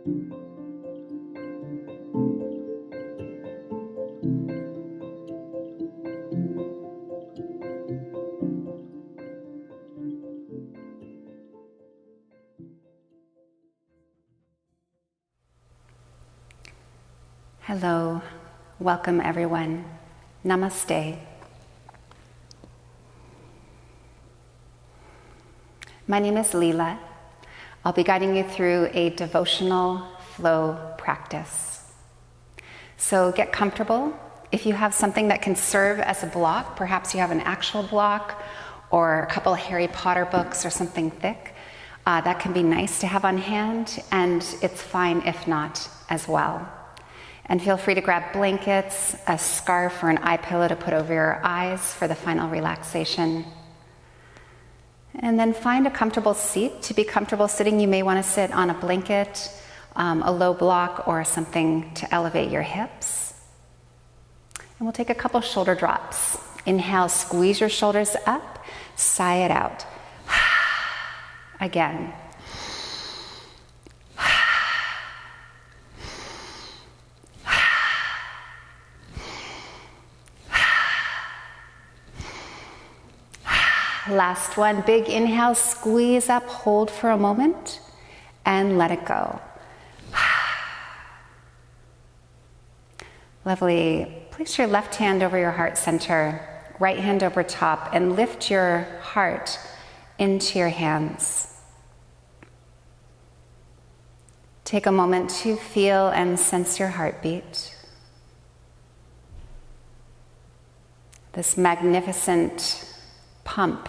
Hello, welcome everyone. Namaste. My name is Leala. I'll be guiding you through a devotional flow practice. So get comfortable. If you have something that can serve as a block, perhaps you have an actual block or a couple of Harry Potter books or something thick, that can be nice to have on hand, and it's fine if not as well. And feel free to grab blankets, a scarf, or an eye pillow to put over your eyes for the final relaxation. And then find a comfortable seat. To be comfortable sitting, you may want to sit on a blanket, a low block, or something to elevate your hips. And we'll take a couple shoulder drops. Inhale, squeeze your shoulders up, sigh it out. Again. Last one, big inhale, squeeze up, hold for a moment, and let it go. Lovely. Place your left hand over your heart center, right hand over top, and lift your heart into your hands. Take a moment to feel and sense your heartbeat. This magnificent pump,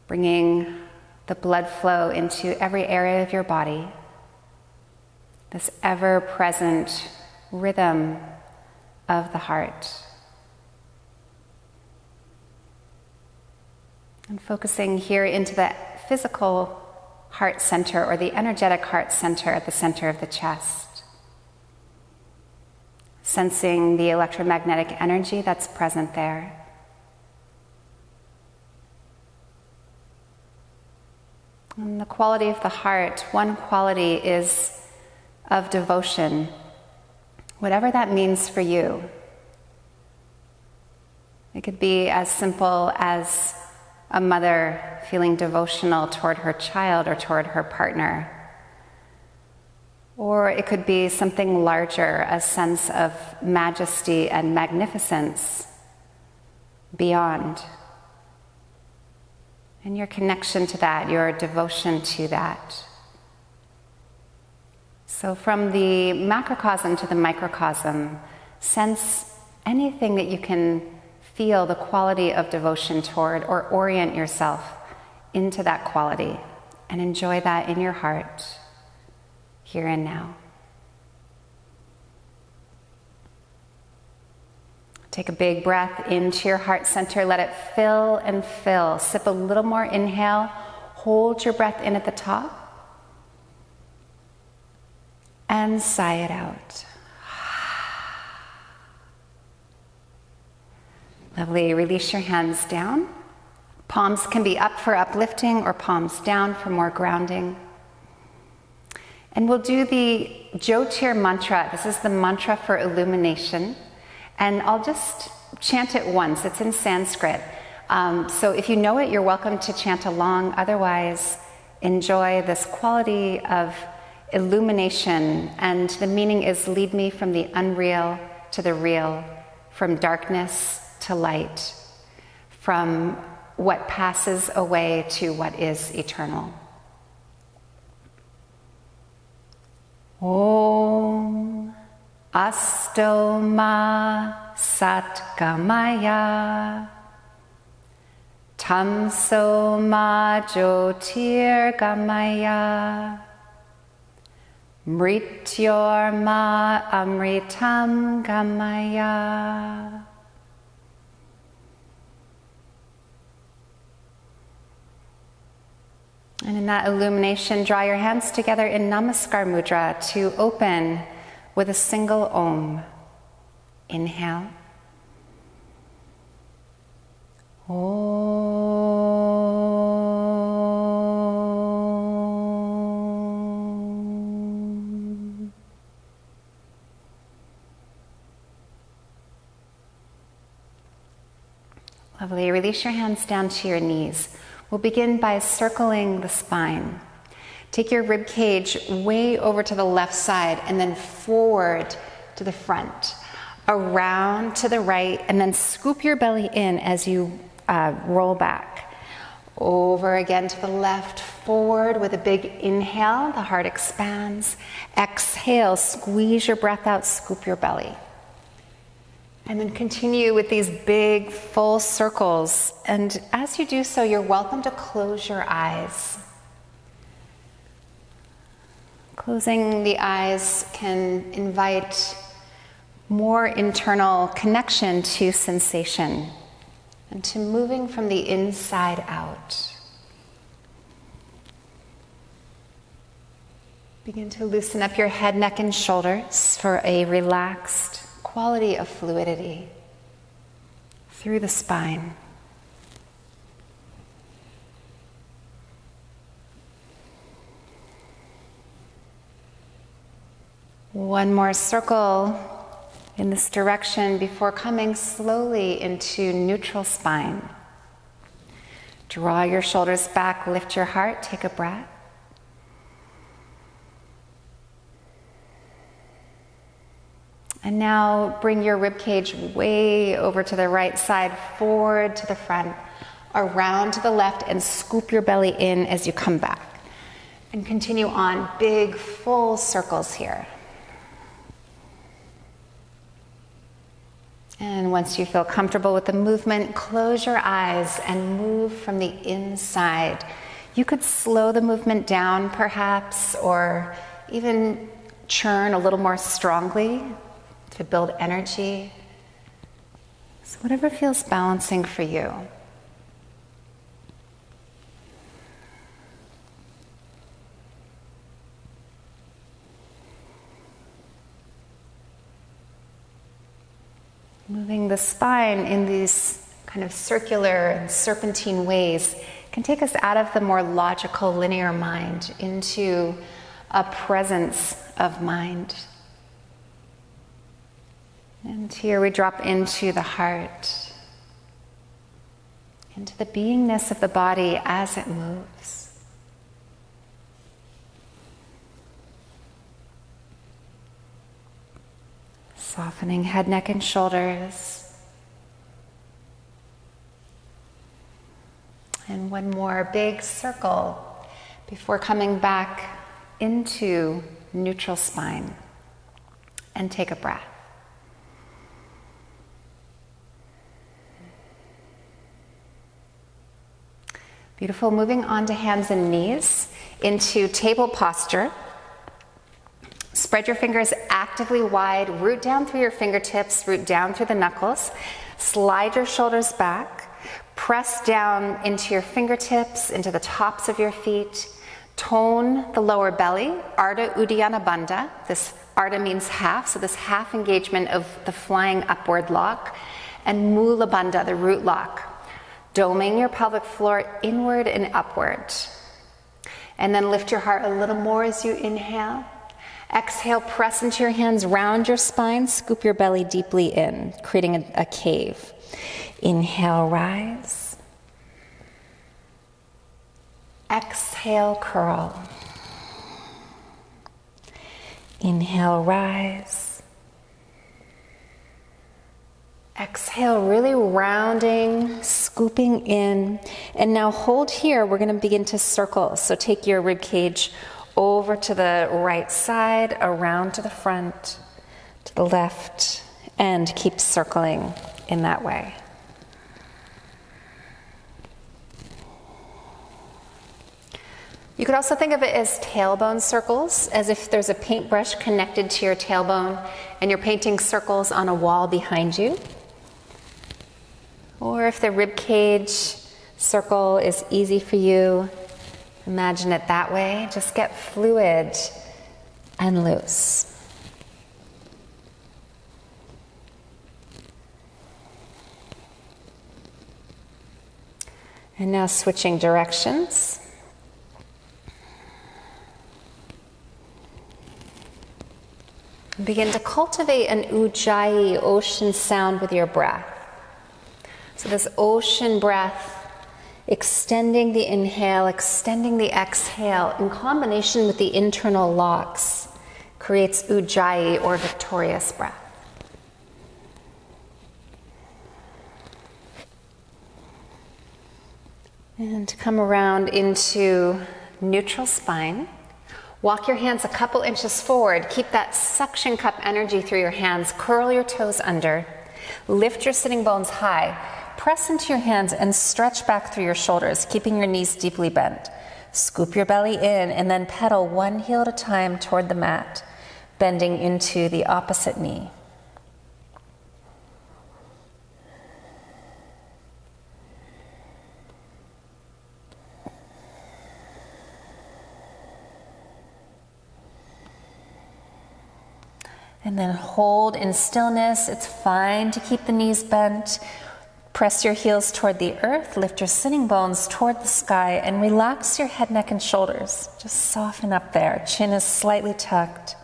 bringing the blood flow into every area of your body, this ever-present rhythm of the heart. And focusing here into the physical heart center, or the energetic heart center at the center of the chest. Sensing the electromagnetic energy that's present there. And the quality of the heart, one quality is of devotion, whatever that means for you. It could be as simple as a mother feeling devotional toward her child or toward her partner. Or it could be something larger, a sense of majesty and magnificence beyond. And your connection to that, your devotion to that. So from the macrocosm to the microcosm, sense anything that you can feel the quality of devotion toward, or orient yourself into that quality and enjoy that in your heart, here and now. Take a big breath into your heart center. Let it fill and fill. Sip a little more inhale. Hold your breath in at the top. And sigh it out. Lovely. Release your hands down. Palms can be up for uplifting or palms down for more grounding. And we'll do the Jyotir mantra. This is the mantra for illumination. And I'll just chant it once. It's in Sanskrit. So if you know it, you're welcome to chant along. Otherwise, enjoy this quality of illumination. And the meaning is, lead me from the unreal to the real, from darkness to light, from what passes away to what is eternal. Om Asto Ma Satgamaya Tamso Ma Jyotir Gamaya Mrityor Ma Amritam Gamaya. And in that illumination, draw your hands together in Namaskar Mudra to open with a single Om. Inhale. Om. Lovely. Release your hands down to your knees. We'll begin by circling the spine. Take your rib cage way over to the left side and then forward to the front, around to the right, and then scoop your belly in as you roll back. Over again to the left, forward with a big inhale, the heart expands. Exhale, squeeze your breath out, scoop your belly. And then continue with these big full circles. And as you do so, you're welcome to close your eyes. Closing the eyes can invite more internal connection to sensation and to moving from the inside out. Begin to loosen up your head, neck, and shoulders for a relaxed quality of fluidity through the spine. One more circle in this direction before coming slowly into neutral spine. Draw your shoulders back, lift your heart, take a breath. And now bring your ribcage way over to the right side, forward to the front, around to the left, and scoop your belly in as you come back. And continue on, big full circles here. And once you feel comfortable with the movement, close your eyes and move from the inside. You could slow the movement down perhaps, or even churn a little more strongly to build energy. So whatever feels balancing for you. Moving the spine in these kind of circular and serpentine ways can take us out of the more logical, linear mind into a presence of mind. And here we drop into the heart, into the beingness of the body as it moves. Softening head, neck, and shoulders. And one more big circle before coming back into neutral spine. And take a breath. Beautiful. Moving on to hands and knees into table posture. Spread your fingers actively wide, root down through your fingertips, root down through the knuckles. Slide your shoulders back. Press down into your fingertips, into the tops of your feet. Tone the lower belly, Ardha Uddiyana Bandha. This Ardha means half, so this half engagement of the flying upward lock. And Mula Bandha, the root lock. Doming your pelvic floor inward and upward. And then lift your heart a little more as you inhale. Exhale, press into your hands, round your spine, scoop your belly deeply in, creating a cave. Inhale, rise. Exhale, curl. Inhale, rise. Exhale, really rounding, scooping in. And now hold here, we're going to begin to circle. So take your rib cage over to the right side, around to the front, to the left, and keep circling in that way. You could also think of it as tailbone circles, as if there's a paintbrush connected to your tailbone and you're painting circles on a wall behind you. Or if the rib cage circle is easy for you, imagine it that way. Just get fluid and loose. And now switching directions. Begin to cultivate an ujjayi, ocean sound with your breath. So this ocean breath, extending the inhale, extending the exhale, in combination with the internal locks, creates Ujjayi, or victorious breath. And come around into neutral spine. Walk your hands a couple inches forward. Keep that suction cup energy through your hands. Curl your toes under. Lift your sitting bones high. Press into your hands and stretch back through your shoulders, keeping your knees deeply bent. Scoop your belly in and then pedal one heel at a time toward the mat, bending into the opposite knee. And then hold in stillness. It's fine to keep the knees bent. Press your heels toward the earth, lift your sitting bones toward the sky, and relax your head, neck, and shoulders. Just soften up there. Chin is slightly tucked.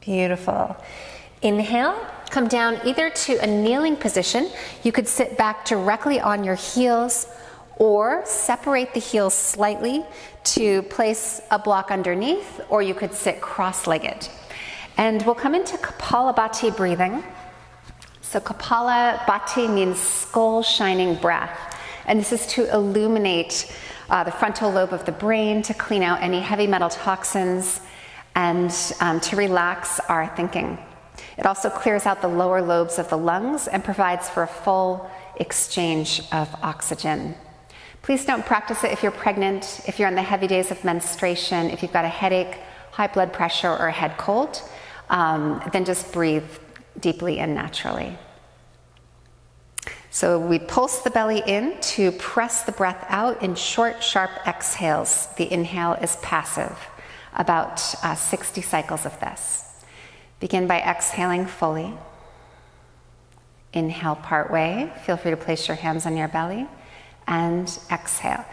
Beautiful. Inhale, come down either to a kneeling position. You could sit back directly on your heels, or separate the heels slightly to place a block underneath, or you could sit cross-legged. And we'll come into Kapalabhati breathing. So Kapalabhati means skull shining breath. And this is to illuminate the frontal lobe of the brain, to clean out any heavy metal toxins, and to relax our thinking. It also clears out the lower lobes of the lungs and provides for a full exchange of oxygen. Please don't practice it if you're pregnant, if you're on the heavy days of menstruation, if you've got a headache, high blood pressure, or a head cold. Then just breathe deeply and naturally. So we pulse the belly in to press the breath out in short, sharp exhales. The inhale is passive, about 60 cycles of this. Begin by exhaling fully. Inhale part way. Feel free to place your hands on your belly. And exhale.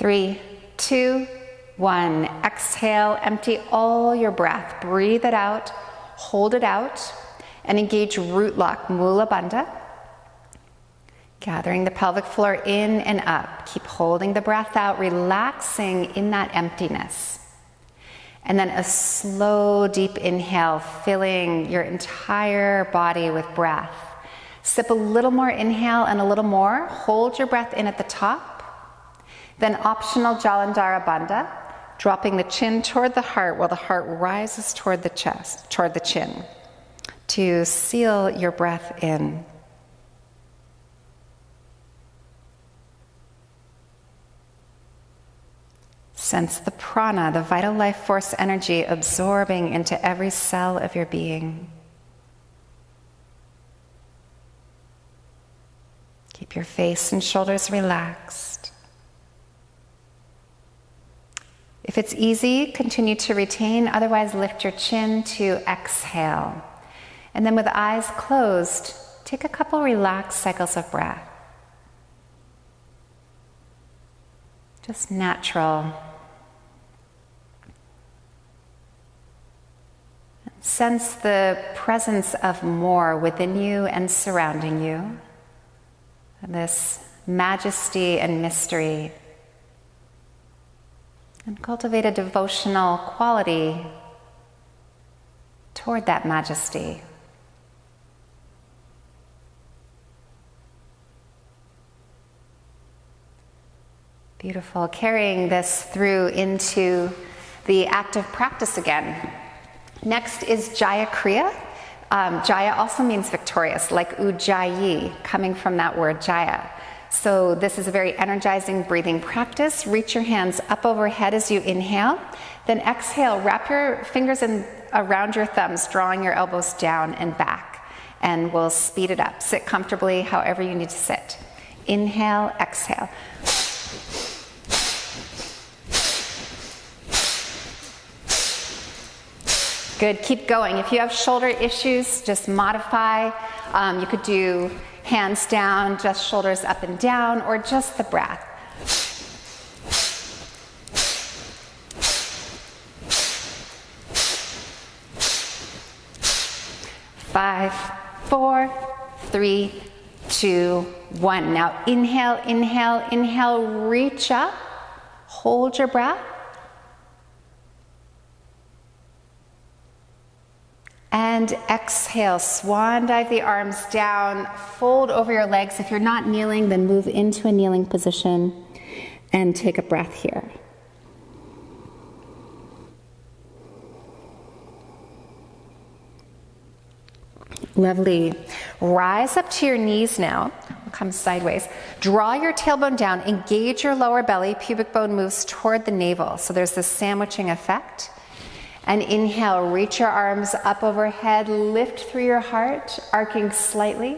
Three, two, one. Exhale, empty all your breath. Breathe it out, hold it out, and engage root lock, Mula Bandha. Gathering the pelvic floor in and up. Keep holding the breath out, relaxing in that emptiness. And then a slow, deep inhale, filling your entire body with breath. Sip a little more inhale and a little more. Hold your breath in at the top. Then optional Jalandhara Bandha, dropping the chin toward the heart while the heart rises toward the chest, toward the chin, to seal your breath in. Sense the prana, the vital life force energy, absorbing into every cell of your being. Keep your face and shoulders relaxed. If it's easy, continue to retain. Otherwise, lift your chin to exhale. And then with eyes closed, take a couple relaxed cycles of breath. Just natural. Sense the presence of more within you and surrounding you. This majesty and mystery. And cultivate a devotional quality toward that majesty. Beautiful. Carrying this through into the active practice again. Next is Jaya Kriya. Jaya also means victorious, like Ujjayi, coming from that word Jaya. So this is a very energizing breathing practice. Reach your hands up overhead as you inhale. Then exhale, wrap your fingers around your thumbs, drawing your elbows down and back. And we'll speed it up. Sit comfortably, however you need to sit. Inhale, exhale. Good, keep going. If you have shoulder issues, just modify. You could do hands down, just shoulders up and down, or just the breath. 5, 4, 3, 2, 1. Now inhale, inhale, inhale, reach up, hold your breath. And exhale, swan dive the arms down, fold over your legs. If you're not kneeling, then move into a kneeling position and take a breath here. Lovely. Rise up to your knees now. We'll come sideways. Draw your tailbone down, engage your lower belly. Pubic bone moves toward the navel. So there's this sandwiching effect. And inhale, reach your arms up overhead, lift through your heart, arcing slightly.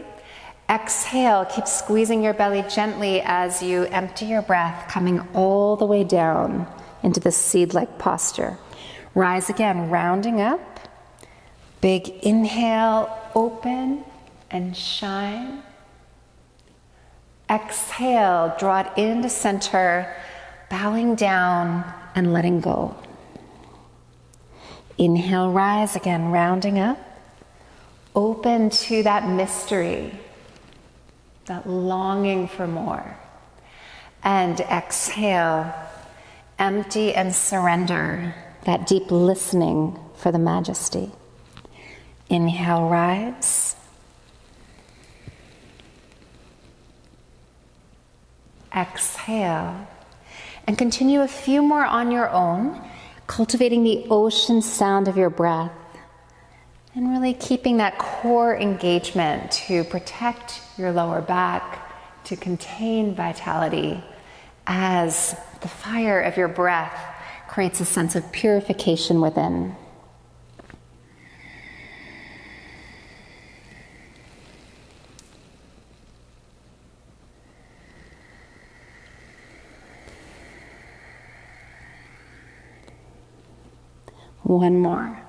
Exhale, keep squeezing your belly gently as you empty your breath, coming all the way down into the seed-like posture. Rise again, rounding up. Big inhale, open and shine. Exhale, draw it into center, bowing down and letting go. Inhale, rise again, rounding up. Open to that mystery, that longing for more. And exhale, empty and surrender, that deep listening for the majesty. Inhale, rise. Exhale. And continue a few more on your own, cultivating the ocean sound of your breath and really keeping that core engagement to protect your lower back, to contain vitality as the fire of your breath creates a sense of purification within. One more.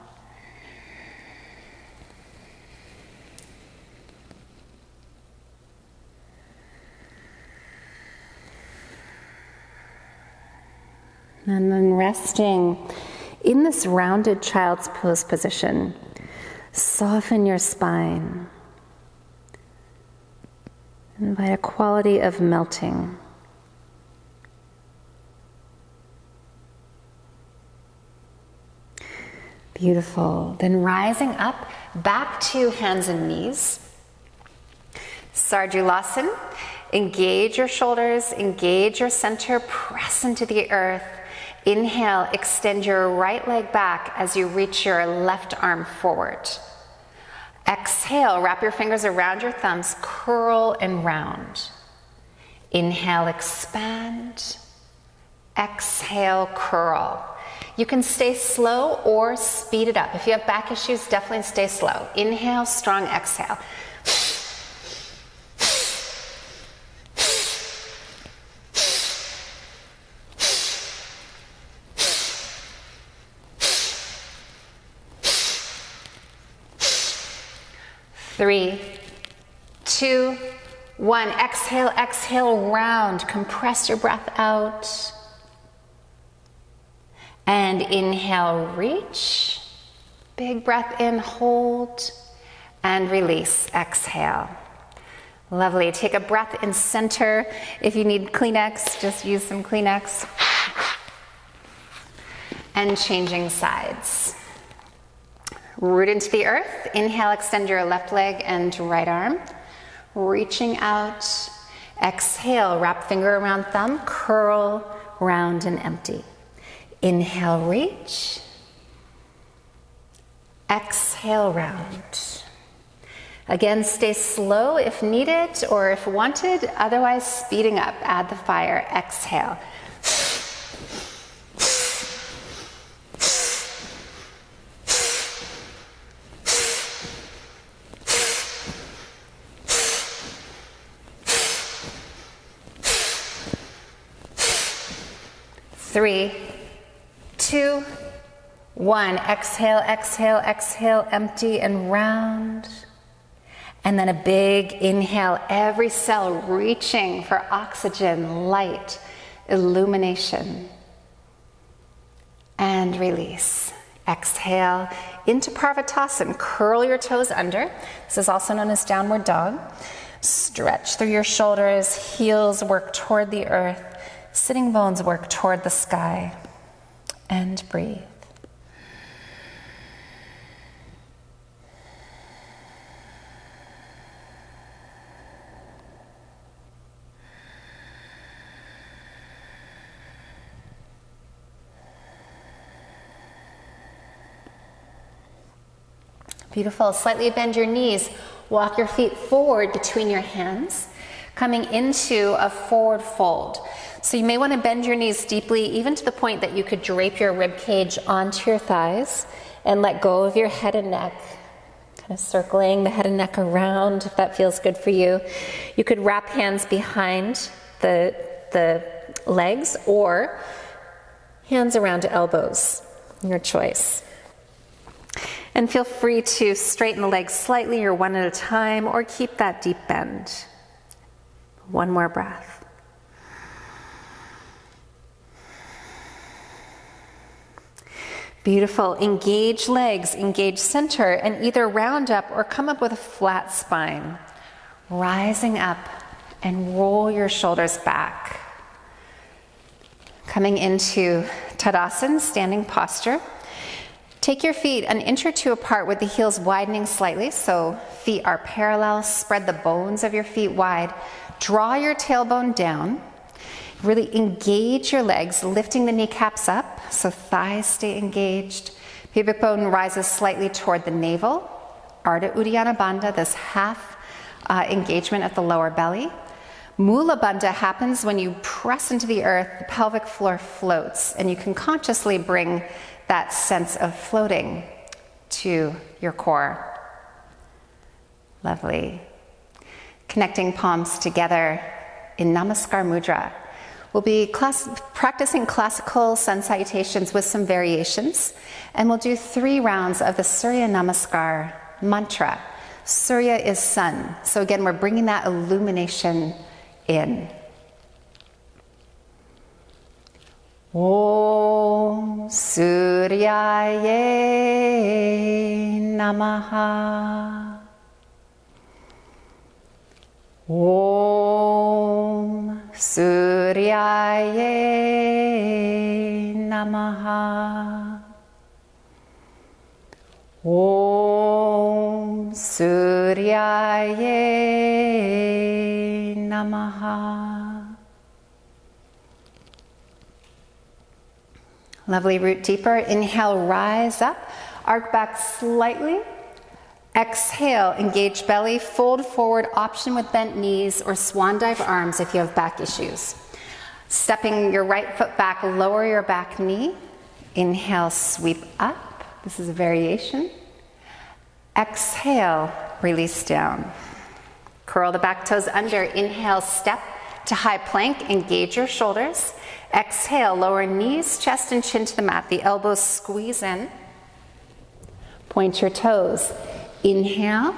And then resting in this rounded child's pose position, soften your spine. Invite a quality of melting. Beautiful. Then rising up, back to hands and knees. Sarjulasana. Engage your shoulders, engage your center, press into the earth. Inhale, extend your right leg back as you reach your left arm forward. Exhale, wrap your fingers around your thumbs, curl and round. Inhale, expand. Exhale, curl. You can stay slow or speed it up. If you have back issues, definitely stay slow. Inhale, strong exhale. Three, 2, 1. Exhale, exhale, round. Compress your breath out. And inhale, reach. Big breath in, hold. And release, exhale. Lovely. Take a breath in center. If you need Kleenex, just use some Kleenex. And changing sides. Root into the earth. Inhale, extend your left leg and right arm. Reaching out. Exhale, wrap finger around thumb, curl, round and empty. Inhale, reach. Exhale, round. Again, stay slow if needed or if wanted, otherwise speeding up. Add the fire. Exhale. Three, two, one. Exhale, exhale, exhale, empty and round. And then a big inhale, every cell reaching for oxygen, light, illumination. And release. Exhale into Parvatasana. Curl your toes under. This is also known as downward dog. Stretch through your shoulders, heels work toward the earth. Sitting bones work toward the sky. And breathe. Beautiful. Slightly bend your knees. Walk your feet forward between your hands, coming into a forward fold. So you may want to bend your knees deeply, even to the point that you could drape your rib cage onto your thighs and let go of your head and neck, kind of circling the head and neck around if that feels good for you. You could wrap hands behind the legs or hands around elbows, your choice. And feel free to straighten the legs slightly or one at a time, or keep that deep bend. One more breath. Beautiful. Engage legs, engage center, and either round up or come up with a flat spine. Rising up and roll your shoulders back. Coming into Tadasana, standing posture. Take your feet an inch or two apart with the heels widening slightly, so feet are parallel. Spread the bones of your feet wide. Draw your tailbone down. Really engage your legs, lifting the kneecaps up, so thighs stay engaged. Pubic bone rises slightly toward the navel. Ardha Uddiyana Bandha, this half engagement at the lower belly. Mula Bandha happens when you press into the earth, the pelvic floor floats, and you can consciously bring that sense of floating to your core. Lovely. Connecting palms together in Namaskar Mudra. We'll be practicing classical sun salutations with some variations, and we'll do 3 rounds of the Surya Namaskar mantra. Surya is sun, so again, we're bringing that illumination in. Om Suryaye Namaha. Om Suryaye Namaha. Om Suryaye Namaha. Lovely, root deeper. Inhale, rise up. Arc back slightly. Exhale, engage belly, fold forward, option with bent knees or swan dive arms if you have back issues. Stepping your right foot back, lower your back knee. Inhale, sweep up. This is a variation. Exhale, release down. Curl the back toes under. Inhale, step to high plank, engage your shoulders. Exhale, lower knees, chest and chin to the mat. The elbows squeeze in. Point your toes. Inhale,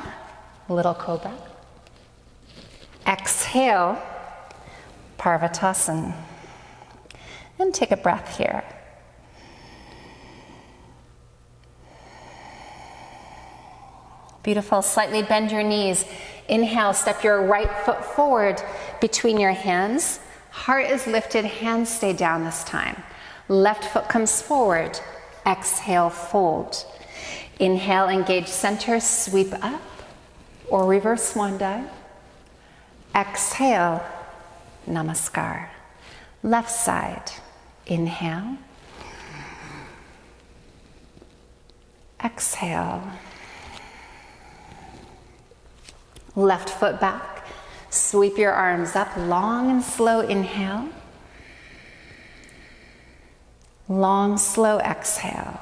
little cobra. Exhale, Parvatasana. And take a breath here. Beautiful. Slightly bend your knees. Inhale, step your right foot forward between your hands. Heart is lifted, hands stay down this time. Left foot comes forward. Exhale, fold. Inhale, engage center, sweep up, or reverse swan dive. Exhale, Namaskar. Left side, inhale. Exhale. Left foot back. Sweep your arms up, long and slow inhale. Long, slow exhale.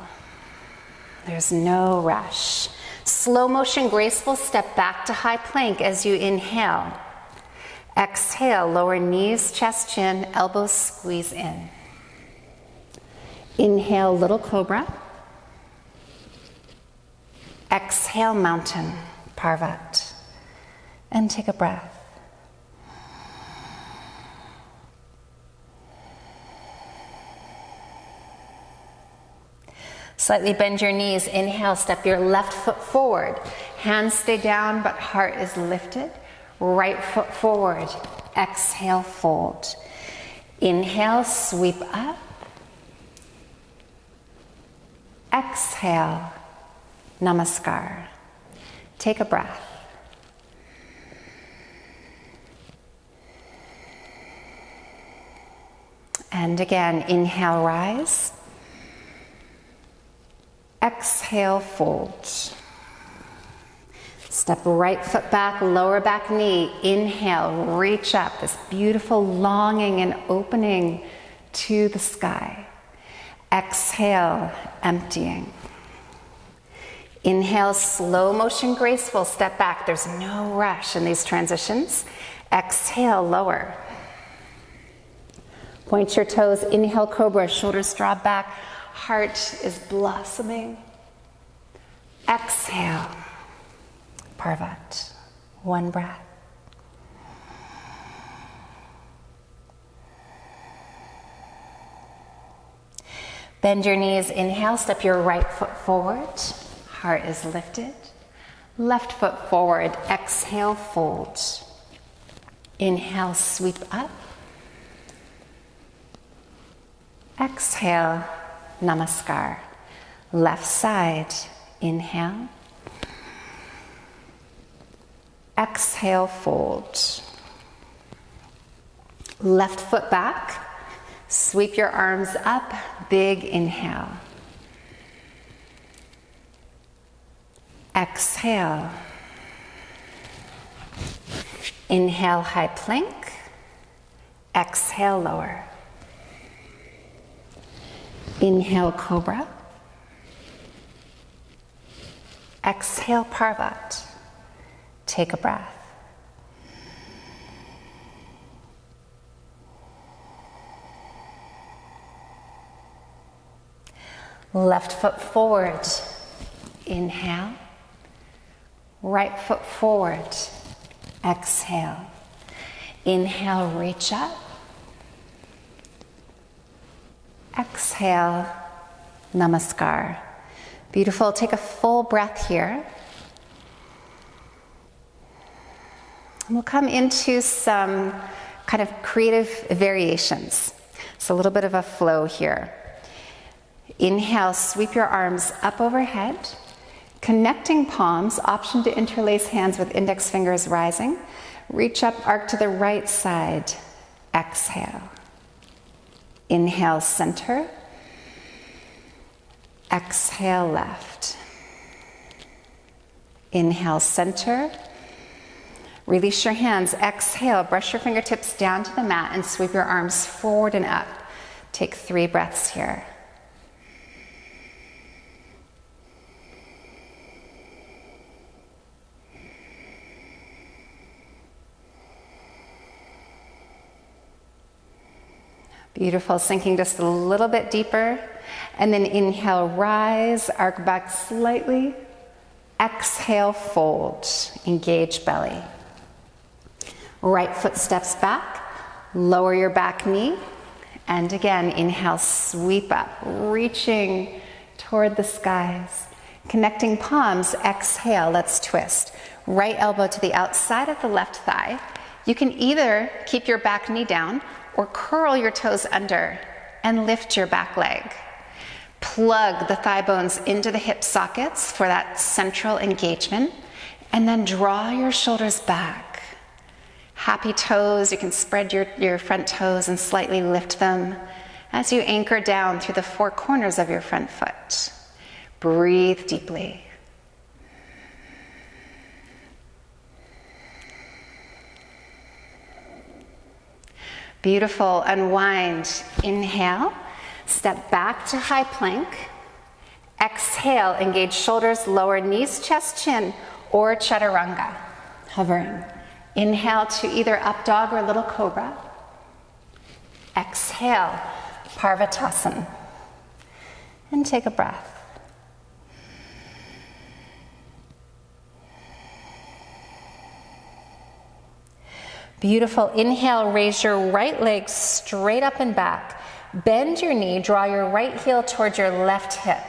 There's no rush. Slow motion, graceful step back to high plank as you inhale. Exhale, lower knees, chest, chin, elbows squeeze in. Inhale, little cobra. Exhale, mountain, Parvat. And take a breath. Slightly bend your knees. Inhale, step your left foot forward. Hands stay down, but heart is lifted. Right foot forward. Exhale, fold. Inhale, sweep up. Exhale, Namaskar. Take a breath. And again, inhale, rise. Exhale, fold. Step right foot back, lower back knee. Inhale, reach up. This beautiful longing and opening to the sky. Exhale, emptying. Inhale, slow motion, graceful. Step back. There's no rush in these transitions. Exhale, lower. Point your toes. Inhale, cobra. Shoulders draw back. Heart is blossoming. Exhale, Parvat. One breath. Bend your knees. Inhale, step your right foot forward. Heart is lifted. Left foot forward. Exhale, fold. Inhale, sweep up. Exhale, Namaskar. Left side, inhale. Exhale, fold. Left foot back. Sweep your arms up. Big inhale. Exhale. Inhale, high plank. Exhale, lower. Inhale, cobra. Exhale, Parvat. Take a breath. Left foot forward. Inhale. Right foot forward. Exhale. Inhale, reach up. Exhale, Namaskar. Beautiful. Take a full breath here. And we'll come into some kind of creative variations. So a little bit of a flow here. Inhale, sweep your arms up overhead. Connecting palms, option to interlace hands with index fingers rising. Reach up, arc to the right side. Exhale. Inhale, center. Exhale, left. Inhale, center. Release your hands. Exhale, brush your fingertips down to the mat and sweep your arms forward and up. Take 3 breaths here. Beautiful, sinking just a little bit deeper. And then inhale, rise, arc back slightly. Exhale, fold, engage belly. Right foot steps back, lower your back knee. And again, inhale, sweep up, reaching toward the skies. Connecting palms, exhale, let's twist. Right elbow to the outside of the left thigh. You can either keep your back knee down or curl your toes under and lift your back leg. Plug the thigh bones into the hip sockets for that central engagement, and then draw your shoulders back. Happy toes, you can spread your front toes and slightly lift them as you anchor down through the four corners of your front foot. Breathe deeply. Beautiful. Unwind. Inhale. Step back to high plank. Exhale. Engage shoulders, lower knees, chest, chin, or chaturanga. Hovering. Inhale to either up dog or little cobra. Exhale. Parvatasana. And take a breath. Beautiful. Inhale, raise your right leg straight up and back. Bend your knee, draw your right heel towards your left hip.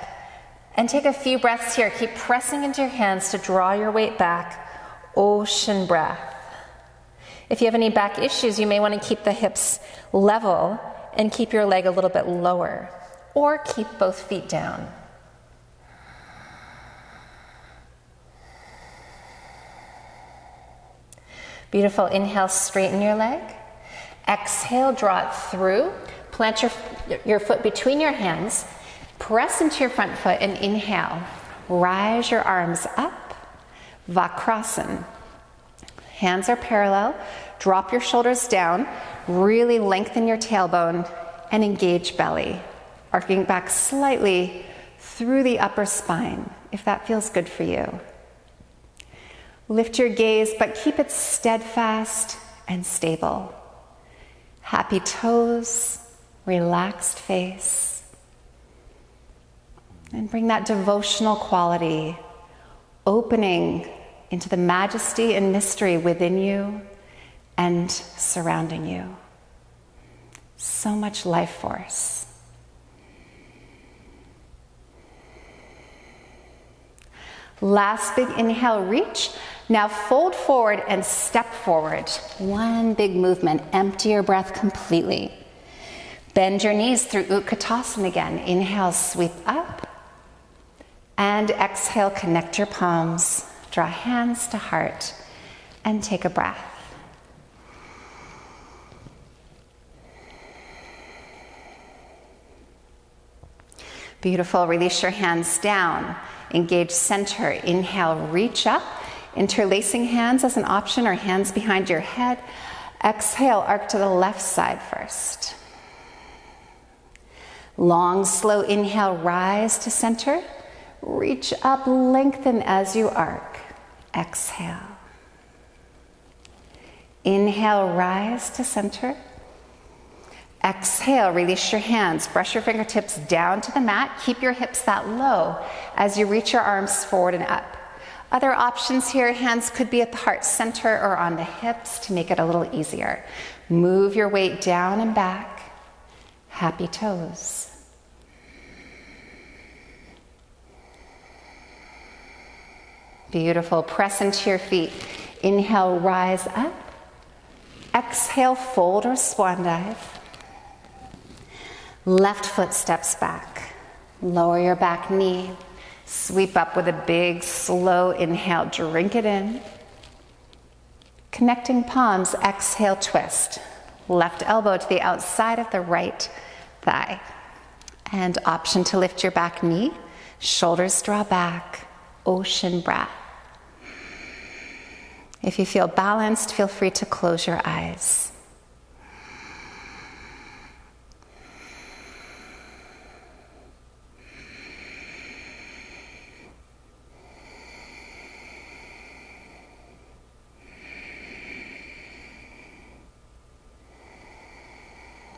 And take a few breaths here. Keep pressing into your hands to draw your weight back. Ocean breath. If you have any back issues, you may want to keep the hips level and keep your leg a little bit lower. Or keep both feet down. Beautiful. Inhale, straighten your leg. Exhale, draw it through. Plant your foot between your hands. Press into your front foot and inhale. Rise your arms up. Vakrasana. Hands are parallel. Drop your shoulders down. Really lengthen your tailbone and engage belly. Arcing back slightly through the upper spine, if that feels good for you. Lift your gaze, but keep it steadfast and stable. Happy toes, relaxed face. And bring that devotional quality, opening into the majesty and mystery within you and surrounding you. So much life force. Last big inhale, reach. Now fold forward and step forward. One big movement. Empty your breath completely. Bend your knees through Utkatasana again. Inhale, sweep up. And exhale, connect your palms. Draw hands to heart. And take a breath. Beautiful. Release your hands down. Engage center. Inhale, reach up. Interlacing hands as an option or hands behind your head. Exhale, arc to the left side first. Long, slow inhale, rise to center. Reach up, lengthen as you arc. Exhale. Inhale, rise to center. Exhale, release your hands. Brush your fingertips down to the mat. Keep your hips that low as you reach your arms forward and up. Other options here, hands could be at the heart center or on the hips to make it a little easier. Move your weight down and back. Happy toes. Beautiful. Press into your feet. Inhale, rise up. Exhale, fold or swan dive. Left foot steps back. Lower your back knee. Sweep up with a big, slow inhale. Drink it in. Connecting palms, exhale, twist. Left elbow to the outside of the right thigh. And option to lift your back knee. Shoulders draw back. Ocean breath. If you feel balanced, feel free to close your eyes.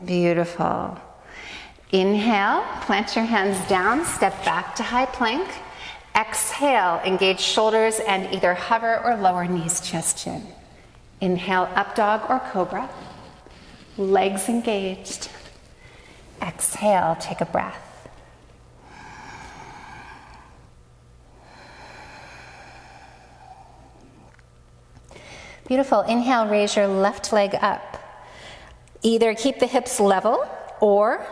Beautiful. Inhale, plant your hands down, step back to high plank. Exhale, engage shoulders and either hover or lower knees, chest, chin. Inhale, up dog or cobra. Legs engaged. Exhale, take a breath. Beautiful. Inhale, raise your left leg up. Either keep the hips level or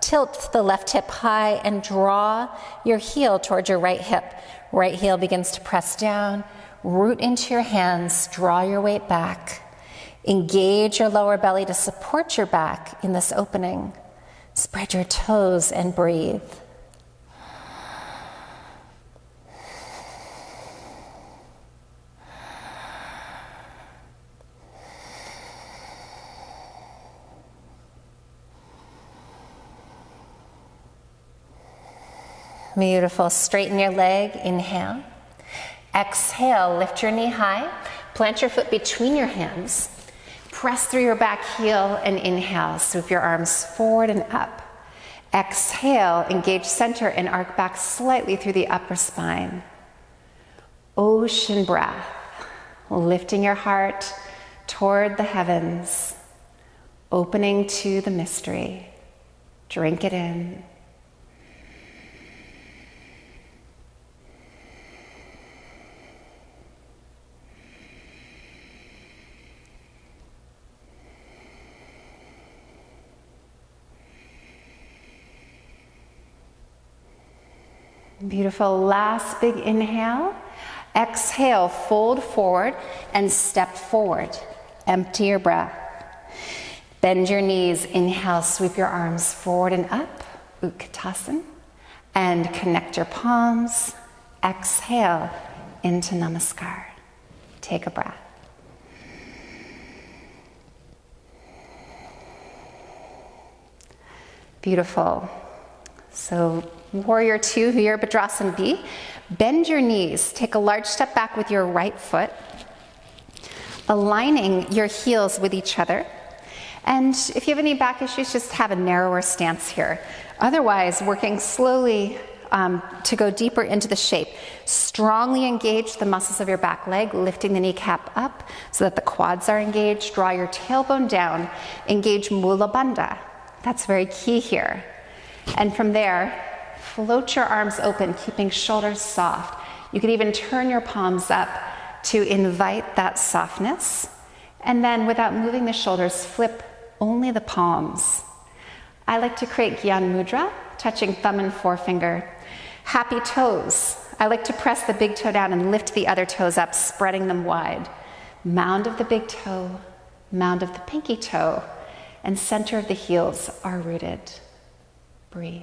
tilt the left hip high and draw your heel towards your right hip. Right heel begins to press down. Root into your hands. Draw your weight back. Engage your lower belly to support your back in this opening. Spread your toes and breathe. Beautiful. Straighten your leg. Inhale. Exhale. Lift your knee high. Plant your foot between your hands. Press through your back heel and inhale. Swoop your arms forward and up. Exhale. Engage center and arc back slightly through the upper spine. Ocean breath. Lifting your heart toward the heavens. Opening to the mystery. Drink it in. Beautiful. Last big inhale. Exhale, fold forward and step forward. Empty your breath. Bend your knees. Inhale, sweep your arms forward and up. Utkatasana. And connect your palms. Exhale into Namaskar. Take a breath. Beautiful. So Warrior 2, Virabhadrasana B. Bend your knees. Take a large step back with your right foot, aligning your heels with each other. And if you have any back issues, just have a narrower stance here. Otherwise, working slowly to go deeper into the shape. Strongly engage the muscles of your back leg, lifting the kneecap up so that the quads are engaged. Draw your tailbone down. Engage Mula Bandha. That's very key here. And from there, float your arms open, keeping shoulders soft. You could even turn your palms up to invite that softness. And then without moving the shoulders, flip only the palms. I like to create Gyan Mudra, touching thumb and forefinger. Happy toes. I like to press the big toe down and lift the other toes up, spreading them wide. Mound of the big toe, mound of the pinky toe, and center of the heels are rooted. Breathe.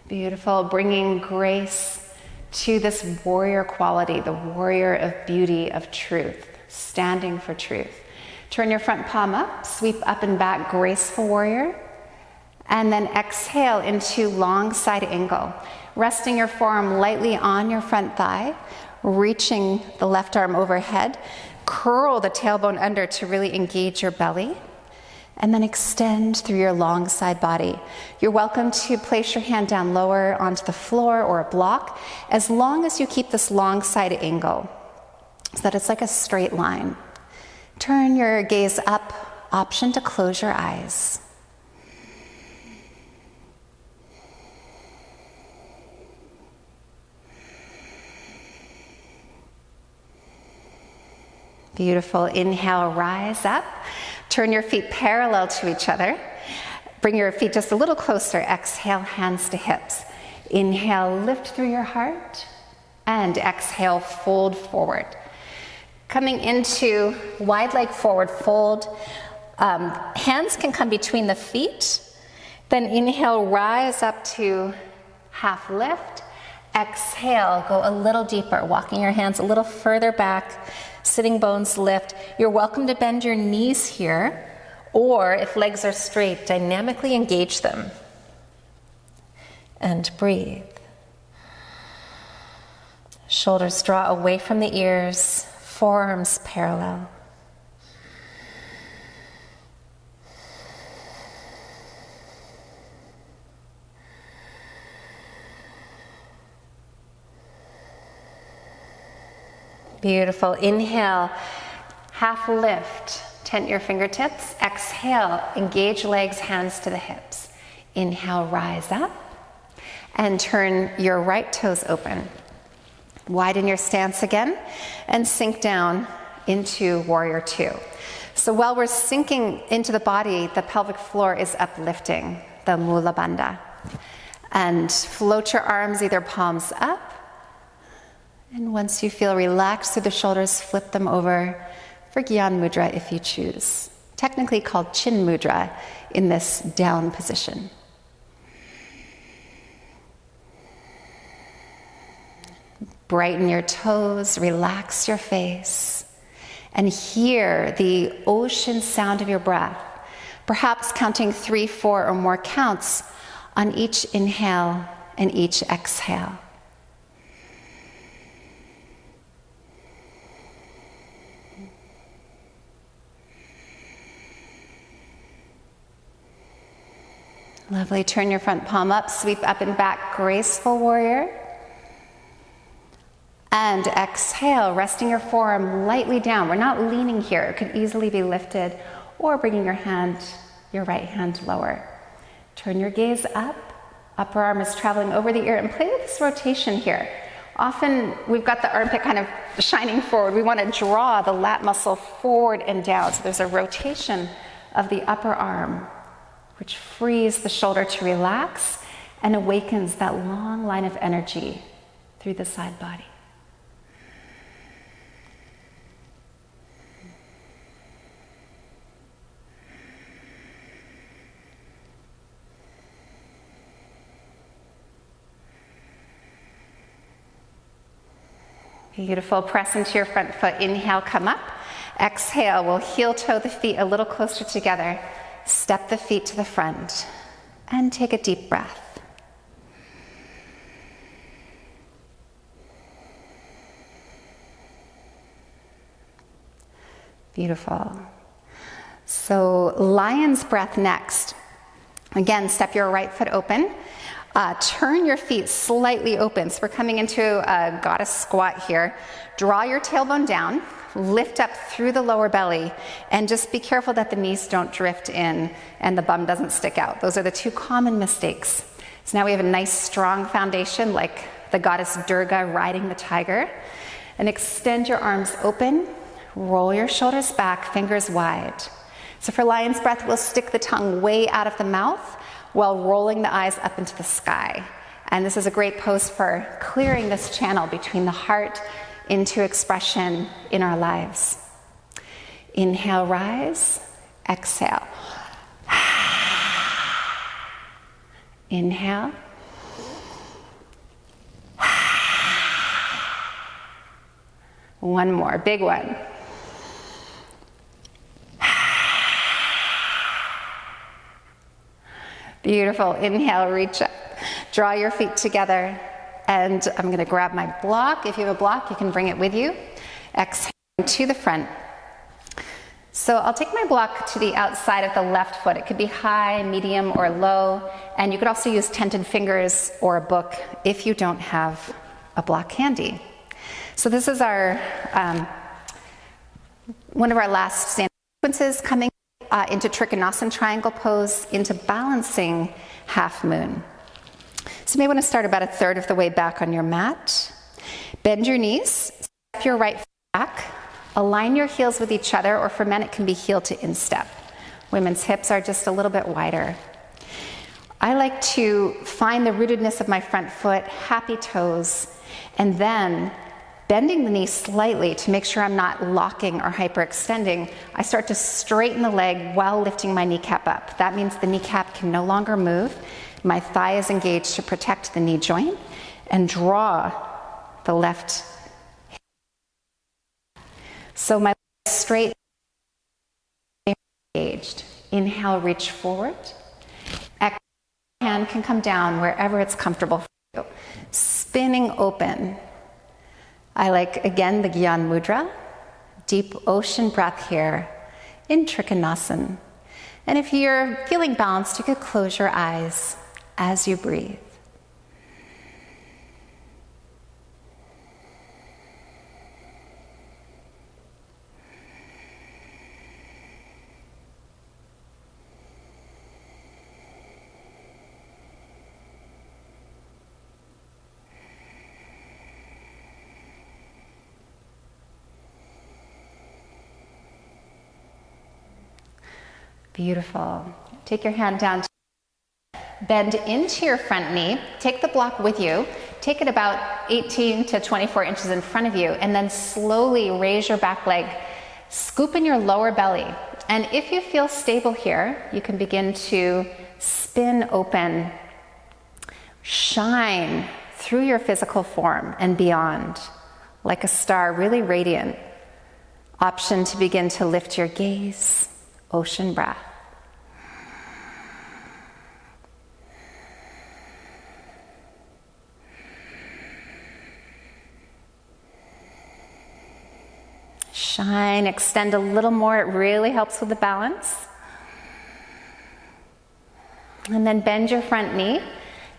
Beautiful, bringing grace to this warrior quality, the warrior of beauty, of truth, standing for truth. Turn your front palm up, sweep up and back, graceful warrior. And then exhale into long side angle. Resting your forearm lightly on your front thigh, reaching the left arm overhead. Curl the tailbone under to really engage your belly. And then extend through your long side body. You're welcome to place your hand down lower onto the floor or a block, as long as you keep this long side angle, so that it's like a straight line. Turn your gaze up, option to close your eyes. Beautiful. Inhale, rise up. Turn your feet parallel to each other. Bring your feet just a little closer. Exhale, hands to hips. Inhale, lift through your heart. And exhale, fold forward. Coming into wide leg forward fold. Hands can come between the feet. Then inhale, rise up to half lift. Exhale, go a little deeper, walking your hands a little further back. Sitting bones lift. You're welcome to bend your knees here, or if legs are straight, dynamically engage them. And breathe. Shoulders draw away from the ears, forearms parallel. Beautiful. Inhale, half lift, tent your fingertips. Exhale, engage legs, hands to the hips. Inhale, rise up and turn your right toes open. Widen your stance again and sink down into Warrior Two. So while we're sinking into the body, the pelvic floor is uplifting, the Mula Bandha. And float your arms, either palms up. And once you feel relaxed through the shoulders, flip them over for Gyan Mudra if you choose. Technically called Chin Mudra in this down position. Brighten your toes, relax your face, and hear the ocean sound of your breath, perhaps counting 3, 4, or more counts on each inhale and each exhale. Lovely. Turn your front palm up, sweep up and back, graceful warrior. And exhale, resting your forearm lightly down. We're not leaning here. It could easily be lifted, or bringing your right hand lower. Turn your gaze up. Upper arm is traveling over the ear, and play with this rotation here. Often we've got the armpit kind of shining forward. We want to draw the lat muscle forward and down. So there's a rotation of the upper arm, which frees the shoulder to relax and awakens that long line of energy through the side body. Beautiful. Press into your front foot. Inhale, come up. Exhale, we'll heel toe the feet a little closer together. Step the feet to the front and take a deep breath. Beautiful. So lion's breath next. Again, step your right foot open. Turn your feet slightly open. So we're coming into a goddess squat here. Draw your tailbone down, lift up through the lower belly, and just be careful that the knees don't drift in and the bum doesn't stick out. Those are the two common mistakes. So now we have a nice strong foundation like the goddess Durga riding the tiger. And extend your arms open, roll your shoulders back, fingers wide. So for lion's breath, we'll stick the tongue way out of the mouth while rolling the eyes up into the sky. And this is a great pose for clearing this channel between the heart into expression in our lives. Inhale, rise. Exhale. Inhale. One more, big one. Beautiful. Inhale, reach up. Draw your feet together. And I'm going to grab my block. If you have a block, you can bring it with you. Exhale to the front. So I'll take my block to the outside of the left foot. It could be high, medium, or low. And you could also use tented fingers or a book if you don't have a block handy. So this is our one of our last standing sequences, coming into Trikonasana triangle pose, into balancing half moon. So you may want to start about a third of the way back on your mat. Bend your knees, step your right foot back, align your heels with each other, or for men it can be heel to instep. Women's hips are just a little bit wider. I like to find the rootedness of my front foot, happy toes, and then bending the knee slightly to make sure I'm not locking or hyperextending, I start to straighten the leg while lifting my kneecap up. That means the kneecap can no longer move. My thigh is engaged to protect the knee joint, and draw the left hip. So my leg is straight, engaged. Inhale, reach forward. Exhale, hand can come down wherever it's comfortable for you. Spinning open. I like, again, the Gyan Mudra, deep ocean breath here in Trikonasana. And if you're feeling balanced, you could close your eyes as you breathe. Beautiful. Take your hand down. Bend into your front knee. Take the block with you. Take it about 18 to 24 inches in front of you, and then slowly raise your back leg. Scoop in your lower belly. And if you feel stable here, you can begin to spin open, shine through your physical form and beyond, like a star, really radiant. Option to begin to lift your gaze, ocean breath. Shine, extend a little more. It really helps with the balance. And then bend your front knee.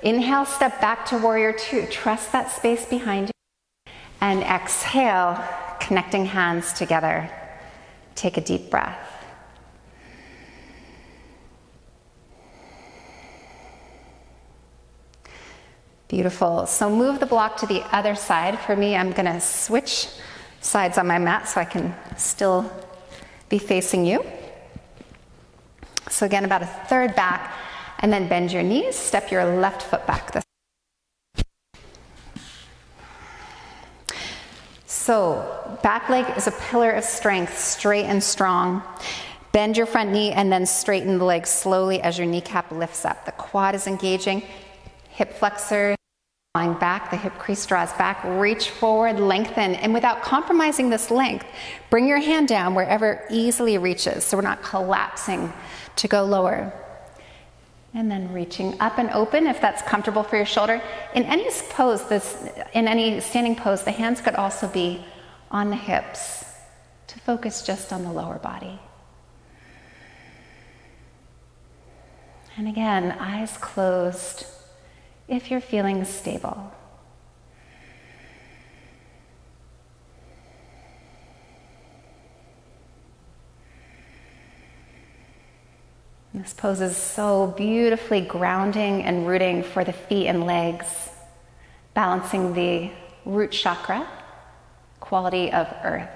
Inhale, step back to warrior two. Trust that space behind you. And exhale, connecting hands together. Take a deep breath. Beautiful. So move the block to the other side. For me, I'm going to switch sides on my mat so I can still be facing you. So again, about a third back, and then bend your knees, step your left foot back. So back leg is a pillar of strength, straight and strong. Bend your front knee and then straighten the leg slowly as your kneecap lifts up. The quad is engaging, hip flexor back, the hip crease draws back, reach forward, lengthen, and without compromising this length, bring your hand down wherever easily reaches, so we're not collapsing to go lower. And then reaching up and open if that's comfortable for your shoulder. In any pose, in any standing pose, the hands could also be on the hips to focus just on the lower body. And again, eyes closed. If you're feeling stable. This pose is so beautifully grounding and rooting for the feet and legs, balancing the root chakra, quality of earth.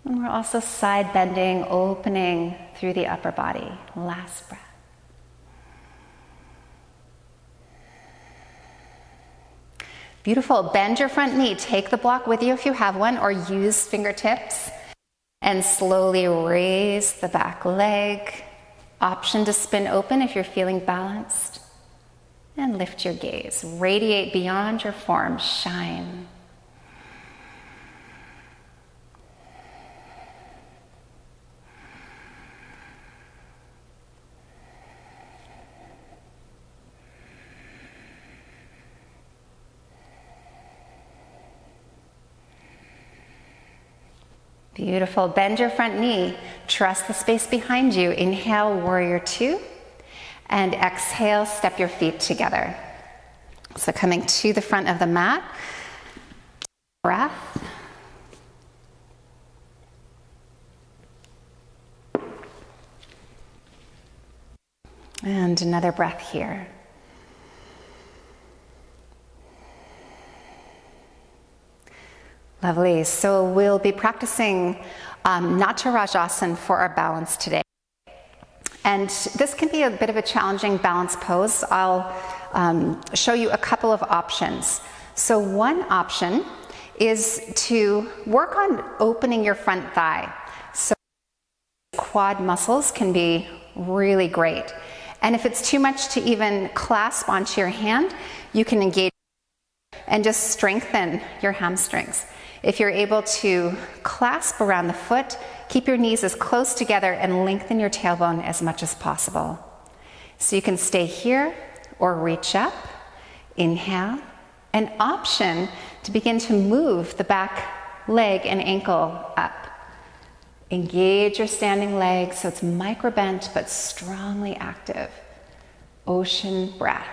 And we're also side bending, opening through the upper body. Last breath. Beautiful. Bend your front knee. Take the block with you if you have one, or use fingertips. And slowly raise the back leg. Option to spin open if you're feeling balanced. And lift your gaze. Radiate beyond your form. Shine. Beautiful. Bend your front knee. Trust the space behind you. Inhale, warrior two. And exhale, step your feet together. So coming to the front of the mat. Breath. And another breath here. Lovely. So we'll be practicing Natarajasana for our balance today. And this can be a bit of a challenging balance pose. I'll show you a couple of options. So one option is to work on opening your front thigh. So quad muscles can be really great. And if it's too much to even clasp onto your hand, you can engage and just strengthen your hamstrings. If you're able to clasp around the foot, keep your knees as close together and lengthen your tailbone as much as possible. So you can stay here or reach up, inhale, an option to begin to move the back leg and ankle up. Engage your standing leg so it's micro bent but strongly active. Ocean breath.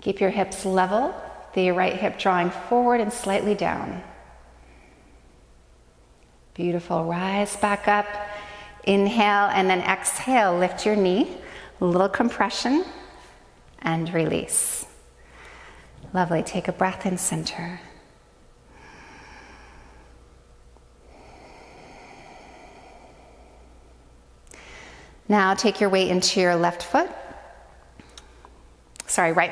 Keep your hips level, the right hip drawing forward and slightly down. Beautiful. Rise back up. Inhale and then exhale. Lift your knee. A little compression and release. Lovely. Take a breath in center. Now take your weight into your right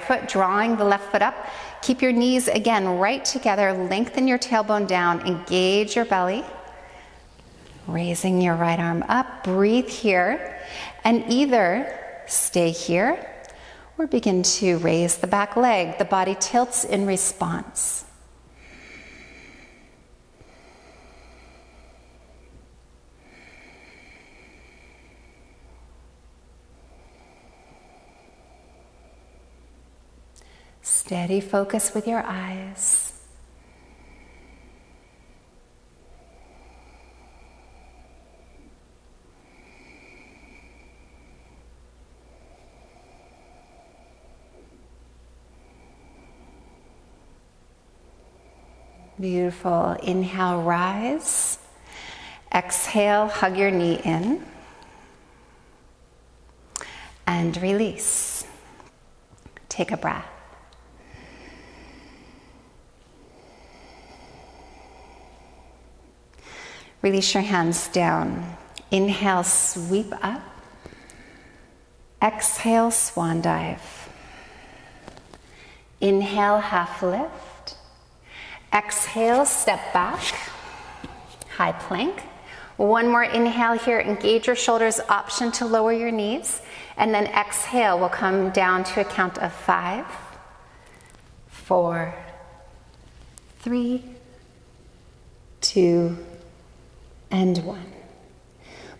foot, drawing the left foot up. Keep your knees again right together, lengthen your tailbone down, engage your belly. Raising your right arm up, breathe here, and either stay here or begin to raise the back leg. The body tilts in response. Steady focus with your eyes. Beautiful. Inhale, rise. Exhale, hug your knee in. And release. Take a breath. Release your hands down. Inhale, sweep up. Exhale, swan dive. Inhale, half lift. Exhale, step back. High plank. One more inhale here. Engage your shoulders. Option to lower your knees. And then exhale, we'll come down to a count of 5, 4, 3, 2, and 1.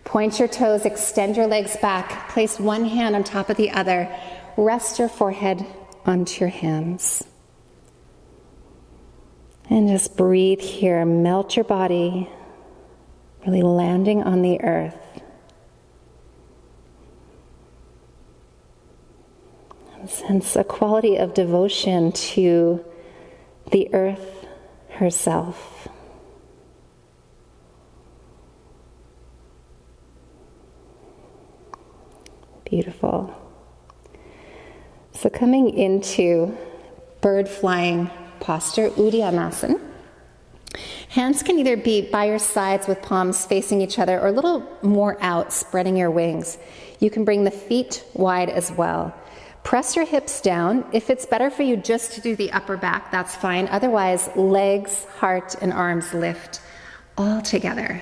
Point your toes, extend your legs back, place one hand on top of the other, rest your forehead onto your hands. And just breathe here, melt your body, really landing on the earth. And sense a quality of devotion to the earth herself. Beautiful. So coming into bird flying posture, Uddiyanasana. Hands can either be by your sides with palms facing each other or a little more out, spreading your wings. You can bring the feet wide as well. Press your hips down. If it's better for you just to do the upper back, that's fine. Otherwise, legs, heart, and arms lift all together.